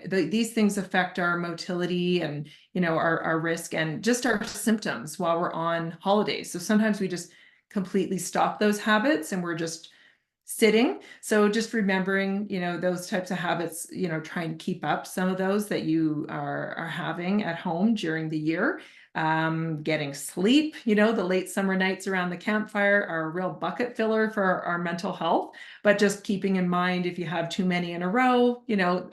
These things affect our motility and, our risk and just our symptoms while we're on holidays. So sometimes we just completely stop those habits and we're just sitting. So just remembering, those types of habits, try and keep up some of those that you are having at home during the year. Getting sleep, the late summer nights around the campfire are a real bucket filler for our mental health. But just keeping in mind, if you have too many in a row,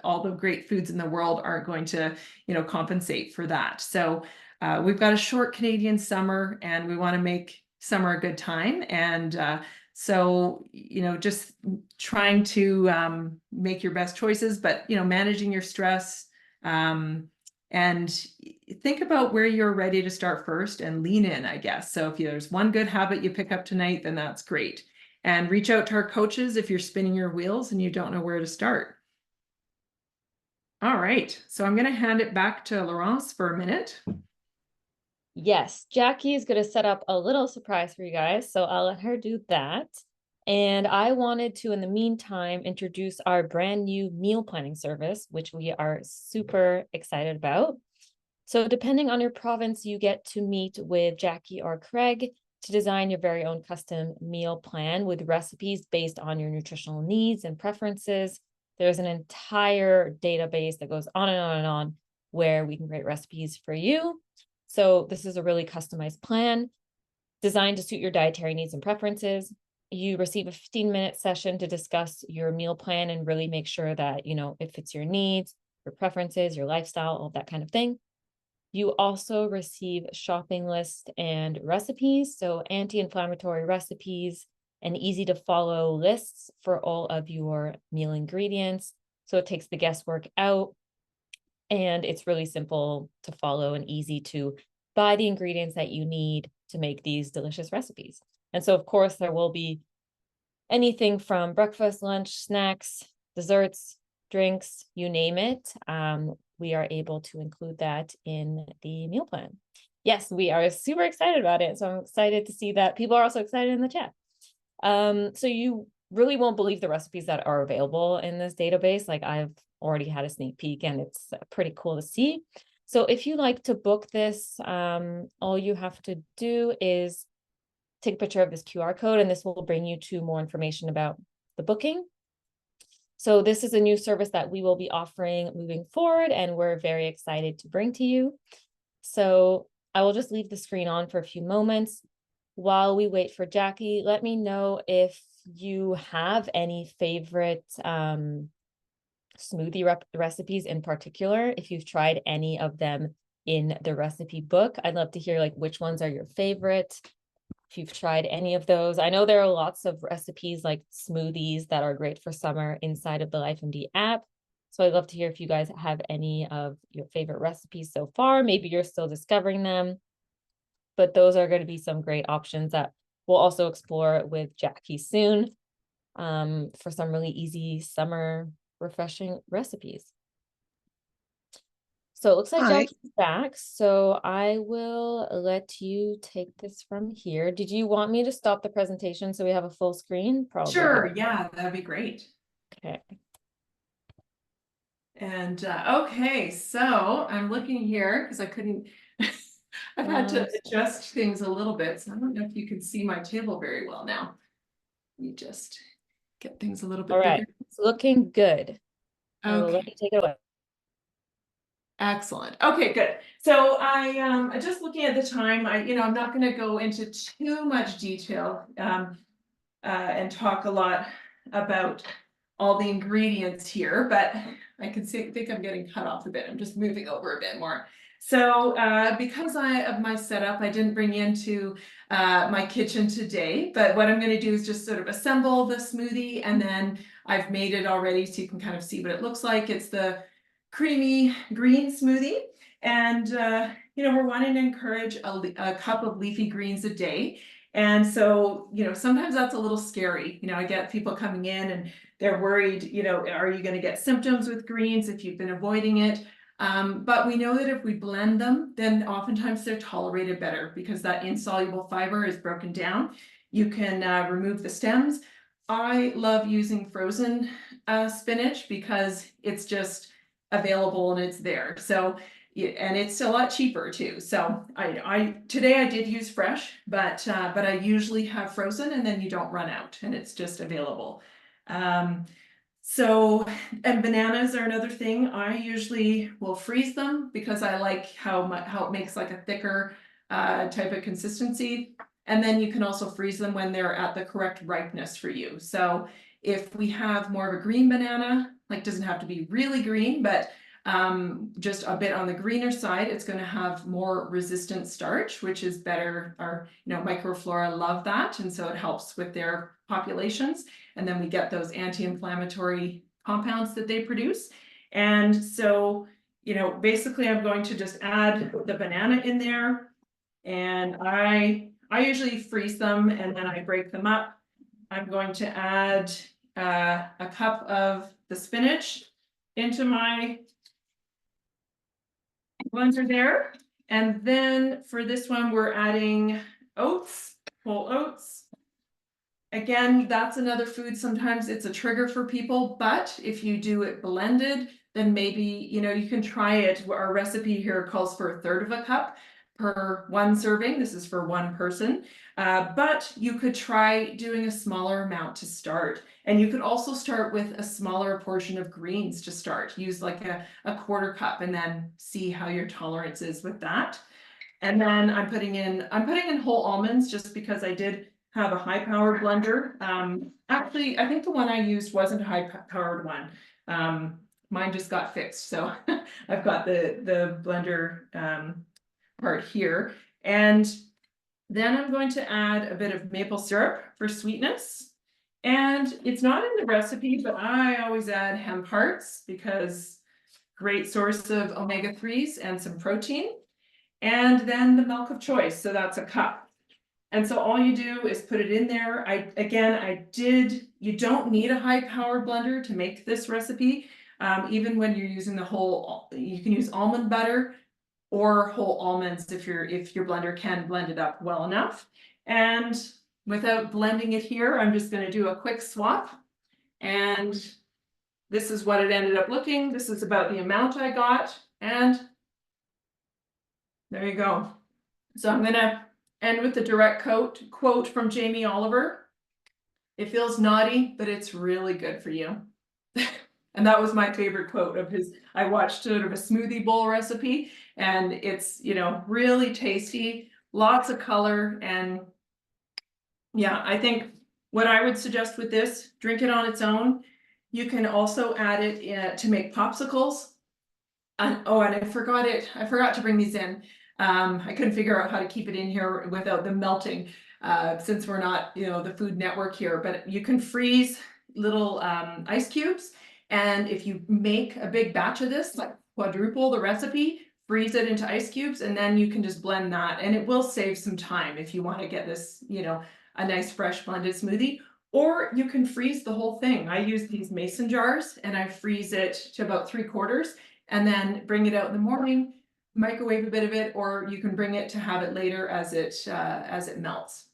all the great foods in the world aren't going to, compensate for that. So we've got a short Canadian summer and we want to make summer a good time. And so, just trying to make your best choices, but, managing your stress, and think about where you're ready to start first and lean in, I guess. So if there's one good habit you pick up tonight, then that's great. And reach out to our coaches if you're spinning your wheels and you don't know where to start. All right, so I'm going to hand it back to Laurence for a minute. Yes, Jackie is going to set up a little surprise for you guys, so I'll let her do that. And I wanted to, in the meantime, introduce our brand new meal planning service, which we are super excited about. So depending on your province, you get to meet with Jackie or Craig to design your very own custom meal plan with recipes based on your nutritional needs and preferences. There's an entire database that goes on and on and on where we can create recipes for you. So this is a really customized plan designed to suit your dietary needs and preferences. You receive a 15-minute session to discuss your meal plan and really make sure that, it fits your needs, your preferences, your lifestyle, all that kind of thing. You also receive shopping lists and recipes, so anti-inflammatory recipes and easy to follow lists for all of your meal ingredients. So it takes the guesswork out and it's really simple to follow and easy to buy the ingredients that you need to make these delicious recipes. And so, of course, there will be anything from breakfast, lunch, snacks, desserts, drinks, you name it. We are able to include that in the meal plan. Yes, we are super excited about it. So I'm excited to see that people are also excited in the chat. So you really won't believe the recipes that are available in this database. Like I've already had a sneak peek and it's pretty cool to see. So if you like to book this, all you have to do is take a picture of this QR code and this will bring you to more information about the booking. So this is a new service that we will be offering moving forward, and we're very excited to bring to you. So I will just leave the screen on for a few moments while we wait for Jackie. Let me know if you have any favorite smoothie recipes in particular, if you've tried any of them in the recipe book. I'd love to hear like which ones are your favorite, if you've tried any of those. I know there are lots of recipes like smoothies that are great for summer inside of the LifeMD app. So I'd love to hear if you guys have any of your favorite recipes so far. Maybe you're still discovering them, but those are going to be some great options that we'll also explore with Jackie soon, for some really easy summer refreshing recipes. So it looks like Hi. Jackie's back, so I will let you take this from here. Did you want me to stop the presentation so we have a full screen? Probably. Sure, yeah, that'd be great. Okay. And okay, so I'm looking here because I couldn't, I've had to adjust things a little bit. So I don't know if you can see my table very well now. Let me just get things a little All bit right, bigger. it's looking good. I will let Okay, you take it away. excellent. Okay, good. So I just looking at the time, I'm not going to go into too much detail and talk a lot about all the ingredients here, but I can think I'm getting cut off a bit. I'm just moving over a bit more. So because of my setup, I didn't bring into my kitchen today, but what I'm going to do is just sort of assemble the smoothie, and then I've made it already so you can kind of see what it looks like. It's the creamy green smoothie, and we're wanting to encourage a cup of leafy greens a day. And so, sometimes that's a little scary. I get people coming in and they're worried, are you going to get symptoms with greens if you've been avoiding it? But we know that if we blend them, then oftentimes they're tolerated better because that insoluble fiber is broken down. You can remove the stems. I love using frozen spinach because it's just available and it's there. So and it's a lot cheaper too. So today I did use fresh, but I usually have frozen, and then you don't run out and it's just available. So, and bananas are another thing. I usually will freeze them because I like how it makes like a thicker type of consistency. And then you can also freeze them when they're at the correct ripeness for you. So if we have more of a green banana, like doesn't have to be really green, but just a bit on the greener side, it's going to have more resistant starch, which is better. Our microflora love that, and so it helps with their populations. And then we get those anti-inflammatory compounds that they produce. And so basically I'm going to just add the banana in there, and I usually freeze them and then I break them up. I'm going to add a cup of the spinach into my blender there. And then for this one, we're adding oats, whole oats. Again, that's another food. Sometimes it's a trigger for people, but if you do it blended, then maybe, you can try it. Our recipe here calls for 1/3 of a cup per one serving. This is for one person, but you could try doing a smaller amount to start. And you could also start with a smaller portion of greens to start. Use like a 1/4 cup and then see how your tolerance is with that. And then I'm putting in whole almonds just because I did have a high powered blender. Actually, I think the one I used wasn't a high powered one. Mine just got fixed. So I've got the blender part here. And then I'm going to add a bit of maple syrup for sweetness. And it's not in the recipe, but I always add hemp hearts because great source of omega-3s and some protein. And then the milk of choice. So that's a cup. And so all you do is put it in there. You don't need a high powered blender to make this recipe. Even when you're using you can use almond butter or whole almonds if your blender can blend it up well enough. And without blending it here, I'm just going to do a quick swap. And this is what it ended up looking. This is about the amount I got. And there you go. So I'm going to end with the direct quote from Jamie Oliver. It feels naughty, but it's really good for you. And that was my favorite quote of his. I watched sort of a smoothie bowl recipe, and it's, really tasty, lots of color. And yeah, I think what I would suggest with this, drink it on its own. You can also add it to make popsicles. And oh, and I forgot to bring these in. I couldn't figure out how to keep it in here without them melting, since we're not, the Food Network here. But you can freeze little ice cubes, and if you make a big batch of this, like quadruple the recipe, freeze it into ice cubes, and then you can just blend that, and it will save some time if you want to get this, a nice fresh blended smoothie. Or you can freeze the whole thing. I use these mason jars, and I freeze it to about 3/4, and then bring it out in the morning, microwave a bit of it, or you can bring it to have it later as it melts.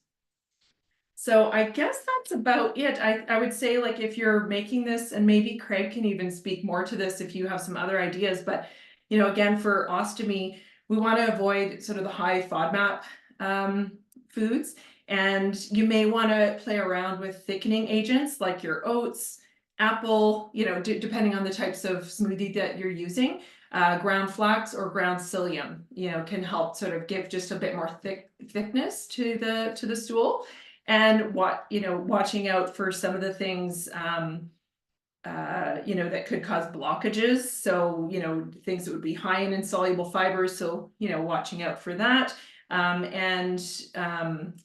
So I guess that's about it. I would say, like, if you're making this, and maybe Craig can even speak more to this if you have some other ideas, but again, for ostomy, we want to avoid sort of the high FODMAP foods. And you may want to play around with thickening agents like your oats, apple, depending on the types of smoothie that you're using. Ground flax or ground psyllium, can help sort of give just a bit more thickness to the stool. And watching out for some of the things that could cause blockages. So, things that would be high in insoluble fibers. So, watching out for that. And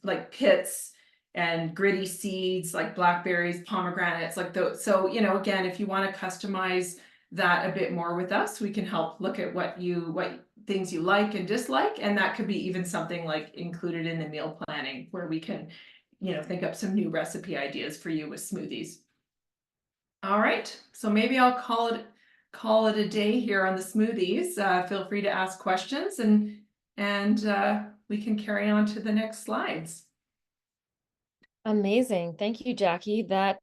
like pits and gritty seeds like blackberries, pomegranates, like those. So, again, if you want to customize that a bit more with us, we can help look at what things you like and dislike. And that could be even something like included in the meal planning, where we can, think up some new recipe ideas for you with smoothies. All right, so maybe I'll call it a day here on the smoothies. Feel free to ask questions, and we can carry on to the next slides. Amazing. Thank you, Jackie. That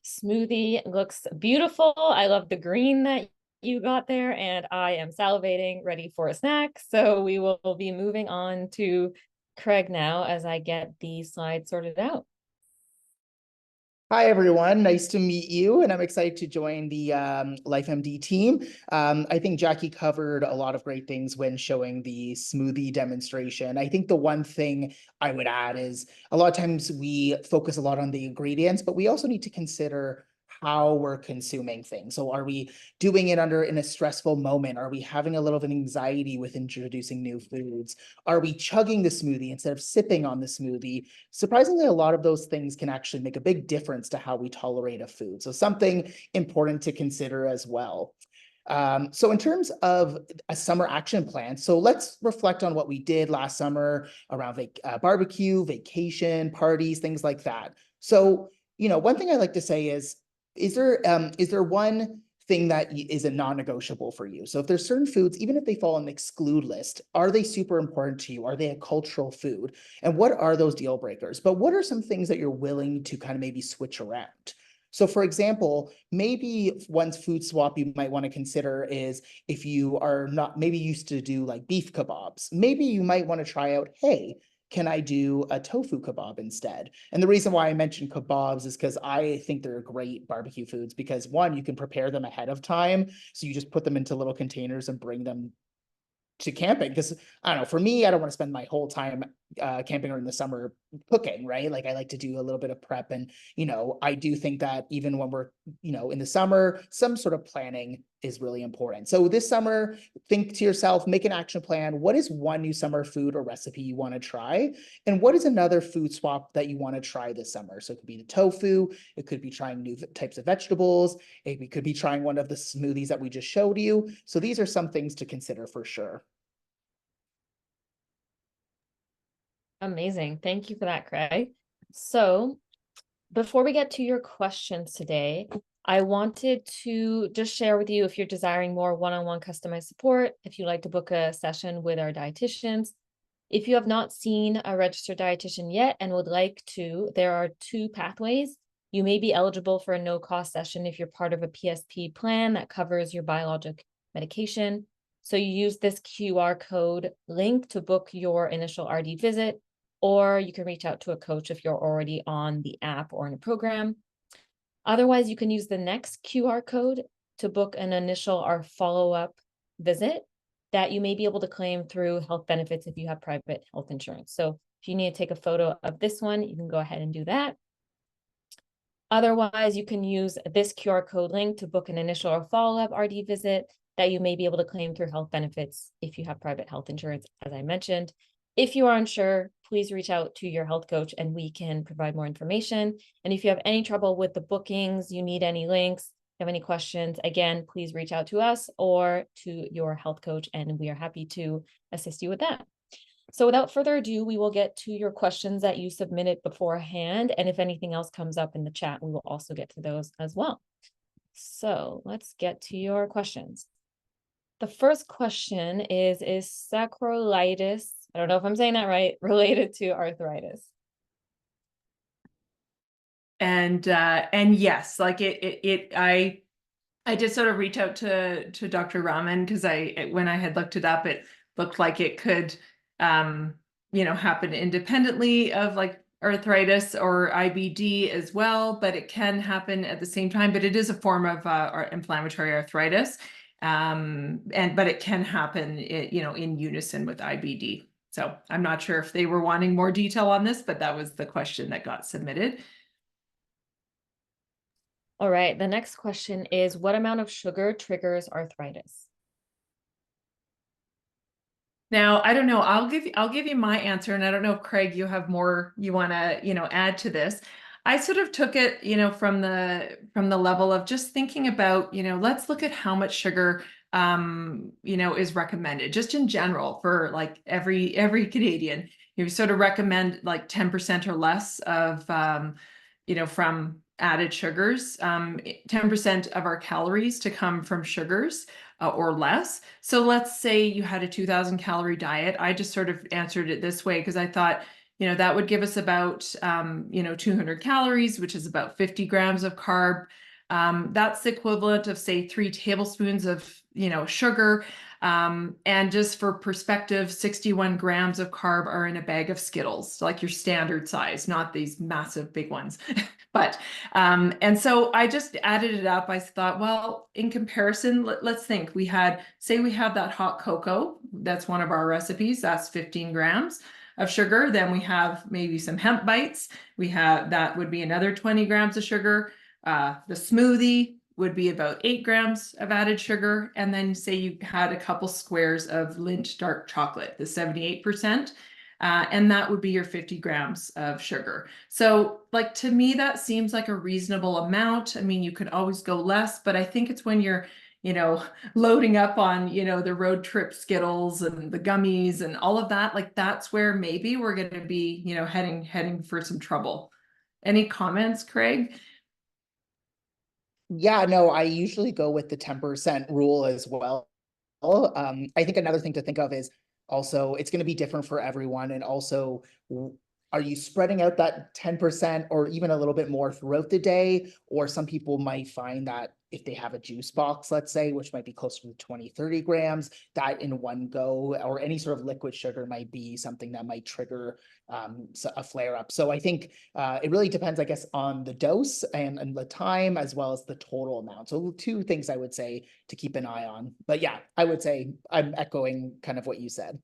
smoothie looks beautiful. I love the green that you got there, and I am salivating, ready for a snack. So we will be moving on to Craig now as I get the slides sorted out. Hi, everyone. Nice to meet you, and I'm excited to join the LifeMD team. I think Jackie covered a lot of great things when showing the smoothie demonstration. I think the one thing I would add is a lot of times we focus a lot on the ingredients, but we also need to consider how we're consuming things. So are we doing it in a stressful moment? Are we having a little of an anxiety with introducing new foods? Are we chugging the smoothie instead of sipping on the smoothie? Surprisingly, a lot of those things can actually make a big difference to how we tolerate a food. So something important to consider as well. So in terms of a summer action plan, so let's reflect on what we did last summer around barbecue, vacation, parties, things like that. So, one thing I like to say is there one thing that is a non-negotiable for you? So if there's certain foods, even if they fall on the exclude list, are they super important to you? Are they a cultural food? And what are those deal breakers? But what are some things that you're willing to kind of maybe switch around? So for example, maybe one food swap you might want to consider is if you are not maybe used to do like beef kebabs, maybe you might want to try out, hey, can I do a tofu kebab instead? And the reason why I mentioned kebabs is because I think they're great barbecue foods because one, you can prepare them ahead of time. So you just put them into little containers and bring them to camping. Because I don't know, for me, I don't want to spend my whole time camping or in the summer cooking, right? Like I like to do a little bit of prep. And, I do think that even when we're, in the summer, some sort of planning is really important. So this summer, think to yourself, make an action plan. What is one new summer food or recipe you want to try? And what is another food swap that you want to try this summer? So it could be the tofu, it could be trying new types of vegetables, it could be trying one of the smoothies that we just showed you. So these are some things to consider for sure. Amazing. Thank you for that, Craig. So before we get to your questions today, I wanted to just share with you if you're desiring more one-on-one customized support, if you'd like to book a session with our dietitians. If you have not seen a registered dietitian yet and would like to, there are two pathways. You may be eligible for a no-cost session if you're part of a PSP plan that covers your biologic medication. So you use this QR code link to book your initial RD visit, or you can reach out to a coach if you're already on the app or in a program. Otherwise, you can use the next QR code to book an initial or follow-up visit that you may be able to claim through health benefits if you have private health insurance. So if you need to take a photo of this one, you can go ahead and do that. Otherwise, you can use this QR code link to book an initial or follow-up RD visit that you may be able to claim through health benefits if you have private health insurance, as I mentioned. If you are unsure, please reach out to your health coach and we can provide more information. And if you have any trouble with the bookings, you need any links, you have any questions, again, please reach out to us or to your health coach, and we are happy to assist you with that. So without further ado, we will get to your questions that you submitted beforehand. And if anything else comes up in the chat, we will also get to those as well. So let's get to your questions. The first question is sacroiliitis, I don't know if I'm saying that right, related to arthritis? And yes, like I did sort of reach out to Dr. Rahman because when I had looked it up, it looked like it could happen independently of like arthritis or IBD as well, but it can happen at the same time. But it is a form of inflammatory arthritis, but it can happen in unison with IBD. So I'm not sure if they were wanting more detail on this, but that was the question that got submitted. All right, the next question is, what amount of sugar triggers arthritis? Now, I don't know, I'll give you my answer, and I don't know if Craig, you have more you want to, add to this. I sort of took it, from the level of just thinking about, let's look at how much sugar is recommended just in general for like every Canadian. You sort of recommend like 10% or less of from added sugars, 10% of our calories to come from sugars or less. So let's say you had a 2,000 calorie diet. I just sort of answered it this way because I thought, that would give us about, 200 calories, which is about 50 grams of carb. That's the equivalent of, say, 3 tablespoons of, sugar. And just for perspective, 61 grams of carb are in a bag of Skittles, like your standard size, not these massive big ones. But, and so I just added it up. I thought, well, in comparison, let's think say we have that hot cocoa. That's one of our recipes. That's 15 grams of sugar. Then we have maybe some hemp bites. That would be another 20 grams of sugar. The smoothie would be about 8 grams of added sugar. And then say you had a couple squares of Lindt dark chocolate, the 78%. And that would be your 50 grams of sugar. So like, to me, that seems like a reasonable amount. I mean, you could always go less, but I think it's when you're, loading up on, the road trip Skittles and the gummies and all of that, like that's where maybe we're going to be, heading for some trouble. Any comments, Craig? Yeah, no, I usually go with the 10% rule as well. I think another thing to think of is also it's going to be different for everyone. And also, are you spreading out that 10% or even a little bit more throughout the day? Or some people might find that if they have a juice box, let's say, which might be closer to 20, 30 grams, that in one go, or any sort of liquid sugar might be something that might trigger a flare up. So I think it really depends, I guess, on the dose and the time, as well as the total amount. So 2 things I would say to keep an eye on. But yeah, I would say I'm echoing kind of what you said.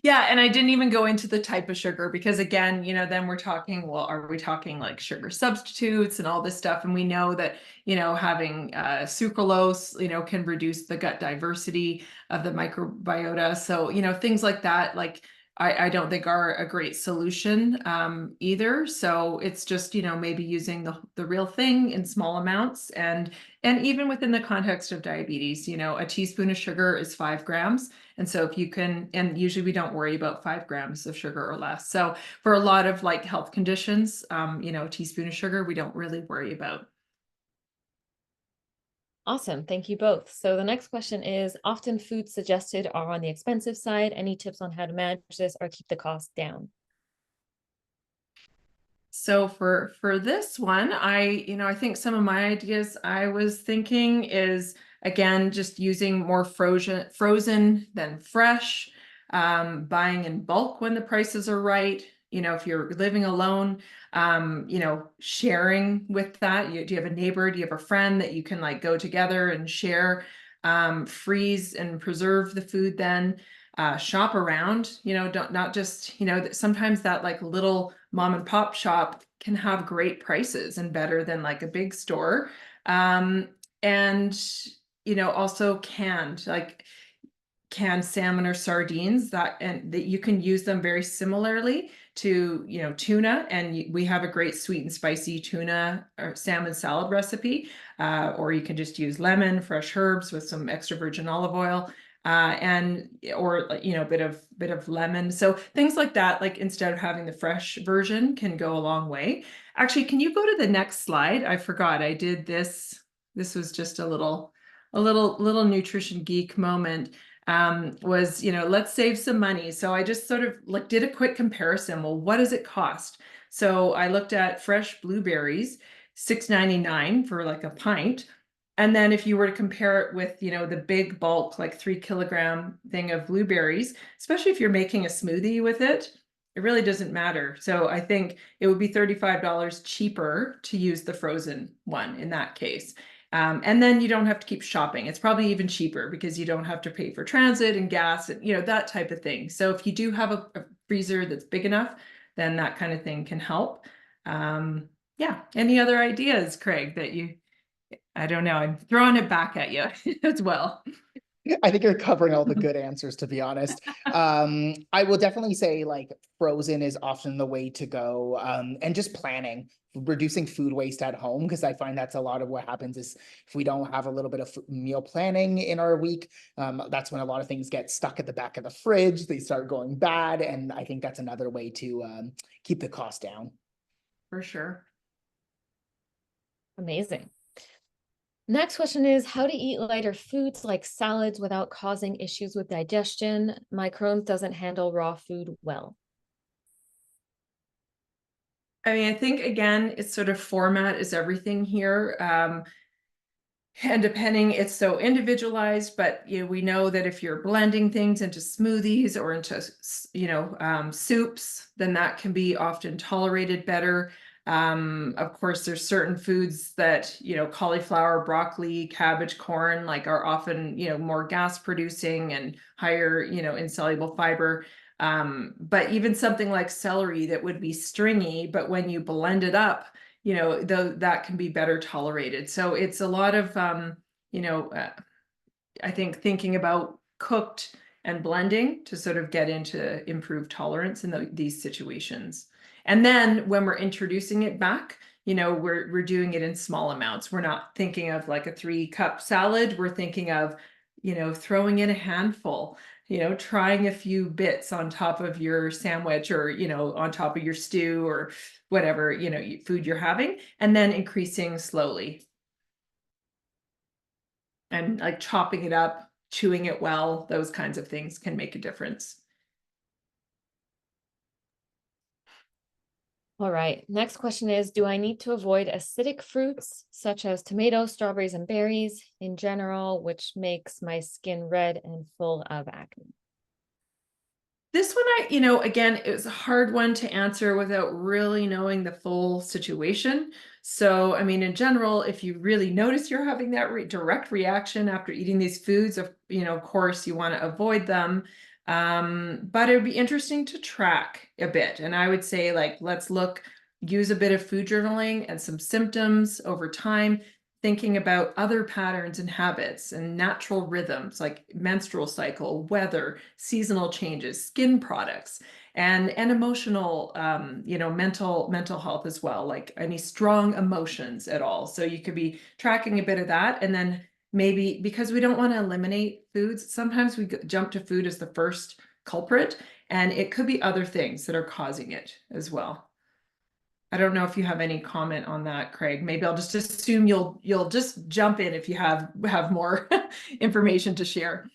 Yeah, and I didn't even go into the type of sugar because again, then we're talking, well, are we talking like sugar substitutes and all this stuff? And we know that, having sucralose, can reduce the gut diversity of the microbiota. So, things like that, like I don't think are a great solution either. So it's just, maybe using the real thing in small amounts. And even within the context of diabetes, a teaspoon of sugar is 5 grams. And so if you can, and usually we don't worry about 5 grams of sugar or less. So for a lot of like health conditions, a teaspoon of sugar, we don't really worry about. Awesome. Thank you both. So the next question is, often foods suggested are on the expensive side. Any tips on how to manage this or keep the cost down? So for this one, I think some of my ideas I was thinking is, again, just using more frozen than fresh, buying in bulk when the prices are right, you know, if you're living alone, you know, sharing with that. Do you have a neighbor? Do you have a friend that you can like go together and share, freeze and preserve the food then? Shop around, you know, don't not just, you know, sometimes that like little mom and pop shop can have great prices and better than like a big store. And, you know, also canned salmon or sardines and that you can use them very similarly to, you know, tuna. And we have a great sweet and spicy tuna or salmon salad recipe, or you can just use lemon, fresh herbs with some extra virgin olive oil, and or, you know, a bit of lemon. So things like that, like instead of having the fresh version, can go a long way. Actually, can you go to the next slide? I forgot I did this. This was just a little nutrition geek moment. Was, you know, let's save some money. So I just sort of like did a quick comparison. Well, what does it cost? So I looked at fresh blueberries, $6.99 for like a pint. And then if you were to compare it with, you know, the big bulk, like 3 kilogram thing of blueberries, especially if you're making a smoothie with it, it really doesn't matter. So I think it would be $35 cheaper to use the frozen one in that case. And then you don't have to keep shopping. It's probably even cheaper because you don't have to pay for transit and gas and, you know, that type of thing. So if you do have a freezer that's big enough, then that kind of thing can help. Yeah. Any other ideas, Craig, that I don't know, I'm throwing it back at you as well. I think you're covering all the good answers, to be honest. I will definitely say like frozen is often the way to go. And just planning, reducing food waste at home, because I find that's a lot of what happens is if we don't have a little bit of meal planning in our week, that's when a lot of things get stuck at the back of the fridge. They start going bad. And I think that's another way to keep the cost down. For sure. Amazing. Next question is how to eat lighter foods like salads without causing issues with digestion. My Crohn's doesn't handle raw food well. I mean, I think again, it's sort of format is everything here. And depending, it's so individualized, but you know, we know that if you're blending things into smoothies or into, you know, soups, then that can be often tolerated better. Of course, there's certain foods that, you know, cauliflower, broccoli, cabbage, corn, like are often, you know, more gas producing and higher, you know, insoluble fiber. But even something like celery that would be stringy, but when you blend it up, you know, that can be better tolerated. So it's a lot of, you know, I think thinking about cooked and blending to sort of get into improved tolerance in these situations. And then when we're introducing it back, you know, we're doing it in small amounts. We're not thinking of like a 3-cup salad. We're thinking of, you know, throwing in a handful, you know, trying a few bits on top of your sandwich or, you know, on top of your stew or whatever, you know, food you're having, and then increasing slowly. And like chopping it up, chewing it well, those kinds of things can make a difference. All right. Next question is, do I need to avoid acidic fruits such as tomatoes, strawberries, and berries in general, which makes my skin red and full of acne? This one, you know, again, it was a hard one to answer without really knowing the full situation. So, I mean, in general, if you really notice you're having that direct reaction after eating these foods, you know, of course, you want to avoid them. But it would be interesting to track a bit. And I would say, like, let's use a bit of food journaling and some symptoms over time, thinking about other patterns and habits and natural rhythms like menstrual cycle, weather, seasonal changes, skin products, and emotional, you know, mental health as well, like any strong emotions at all. So you could be tracking a bit of that, and then maybe because we don't want to eliminate foods, sometimes we jump to food as the first culprit, and it could be other things that are causing it as well. I don't know if you have any comment on that, Craig. Maybe I'll just assume you'll just jump in if you have more information to share.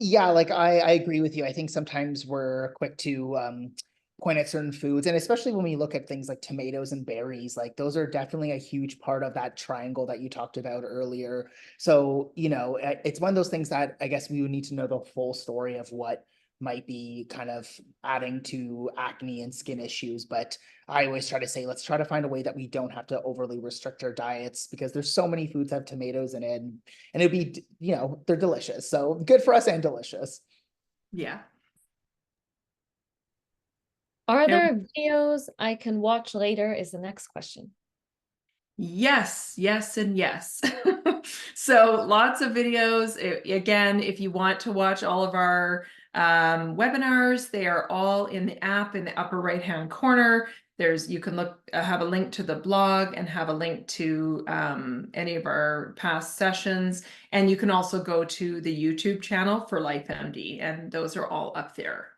Yeah, like I agree with you. I think sometimes we're quick to point at certain foods, and especially when we look at things like tomatoes and berries, like those are definitely a huge part of that triangle that you talked about earlier. So, you know, it's one of those things that I guess we would need to know the full story of what might be kind of adding to acne and skin issues. But I always try to say, let's try to find a way that we don't have to overly restrict our diets, because there's so many foods that have tomatoes in it, and it'd be, they're delicious. So good for us and delicious. Yeah. Are And there videos I can watch later is the next question. yes, yes, and yes. So lots of videos. Again, if you want to watch all of our webinars, they are all in the app in the upper right-hand corner. You can have a link to the blog and have a link to any of our past sessions. And you can also go to the YouTube channel for LifeMD, and those are all up there.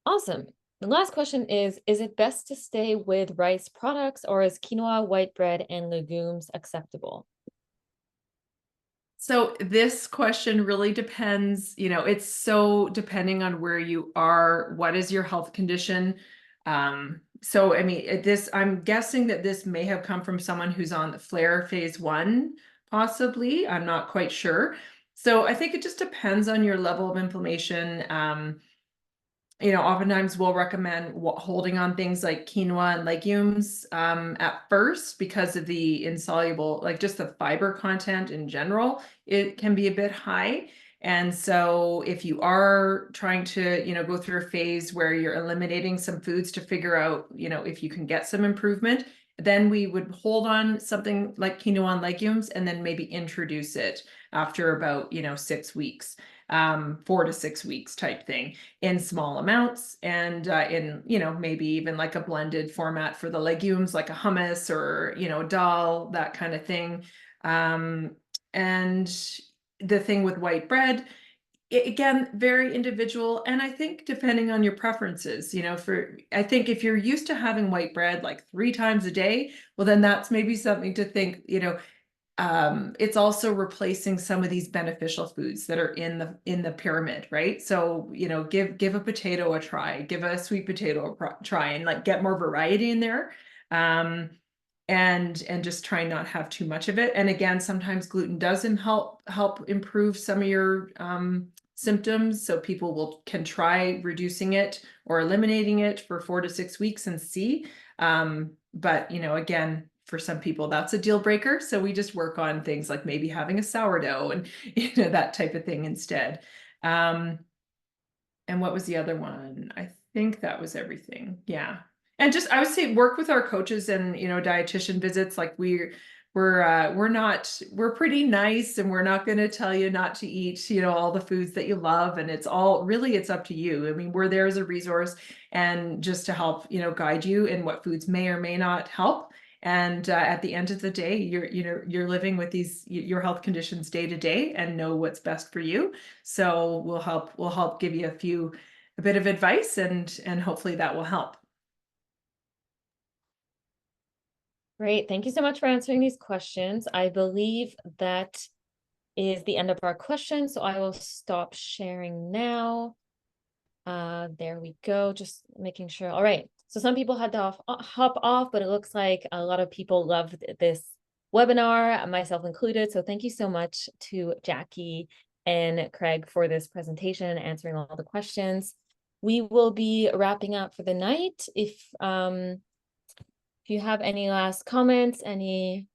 Awesome. The last question is it best to stay with rice products, or is quinoa, white bread, and legumes acceptable? So this question really depends, it's so depending on where you are, what is your health condition. So I mean, I'm guessing that this may have come from someone who's on the flare phase 1, possibly. I'm not quite sure. So I think it just depends on your level of inflammation. Oftentimes we'll recommend holding on things like quinoa and legumes at first, because of the insoluble, like just the fiber content in general, it can be a bit high. And so if you are trying to, go through a phase where you're eliminating some foods to figure out, if you can get some improvement, then we would hold on something like quinoa and legumes, and then maybe introduce it after about, 6 weeks. 4 to 6 weeks type thing, in small amounts, and in, maybe even like a blended format for the legumes, like a hummus or, dal, that kind of thing. And the thing with white bread, again, very individual. And I think depending on your preferences, I think if you're used to having white bread like 3 times a day, well, then that's maybe something to think, it's also replacing some of these beneficial foods that are in the pyramid, right? So, give a potato a try, give a sweet potato a try, and like get more variety in there. And just try not have too much of it. And again, sometimes gluten does help improve some of your symptoms. So people can try reducing it or eliminating it for 4 to 6 weeks and see. But again, for some people that's a deal breaker. So we just work on things like maybe having a sourdough and that type of thing instead. And what was the other one? I think that was everything. Yeah. And just, I would say, work with our coaches and, dietitian visits. Like we're pretty nice, and we're not going to tell you not to eat, all the foods that you love. And it's up to you. I mean, we're there as a resource and just to help, guide you in what foods may or may not help. And at the end of the day, you're living with your health conditions day to day, and know what's best for you. So we'll help give you a bit of advice, and hopefully that will help. Great. Thank you so much for answering these questions. I believe that is the end of our questions, so I will stop sharing now. There we go. Just making sure. All right. So some people had to hop off, but it looks like a lot of people loved this webinar, myself included. So thank you so much to Jackie and Craig for this presentation and answering all the questions. We will be wrapping up for the night. If you have any last comments, any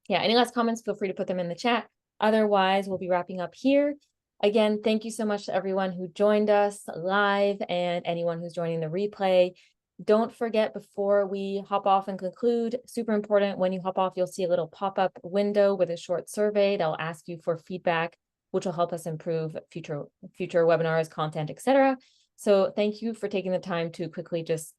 last comments, feel free to put them in the chat. Otherwise, we'll be wrapping up here. Again, thank you so much to everyone who joined us live and anyone who's joining the replay. Don't forget, before we hop off and conclude, super important, when you hop off, you'll see a little pop-up window with a short survey that'll ask you for feedback, which will help us improve future webinars, content, etc. So thank you for taking the time to quickly just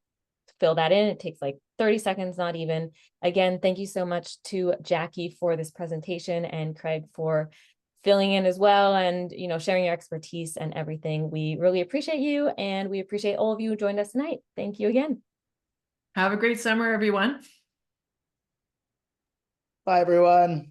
fill that in. It takes like 30 seconds, not even. Again, thank you so much to Jackie for this presentation, and Craig for filling in as well, and sharing your expertise and everything. We really appreciate you, and we appreciate all of you who joined us tonight. Thank you again. Have a great summer, everyone. Bye, everyone.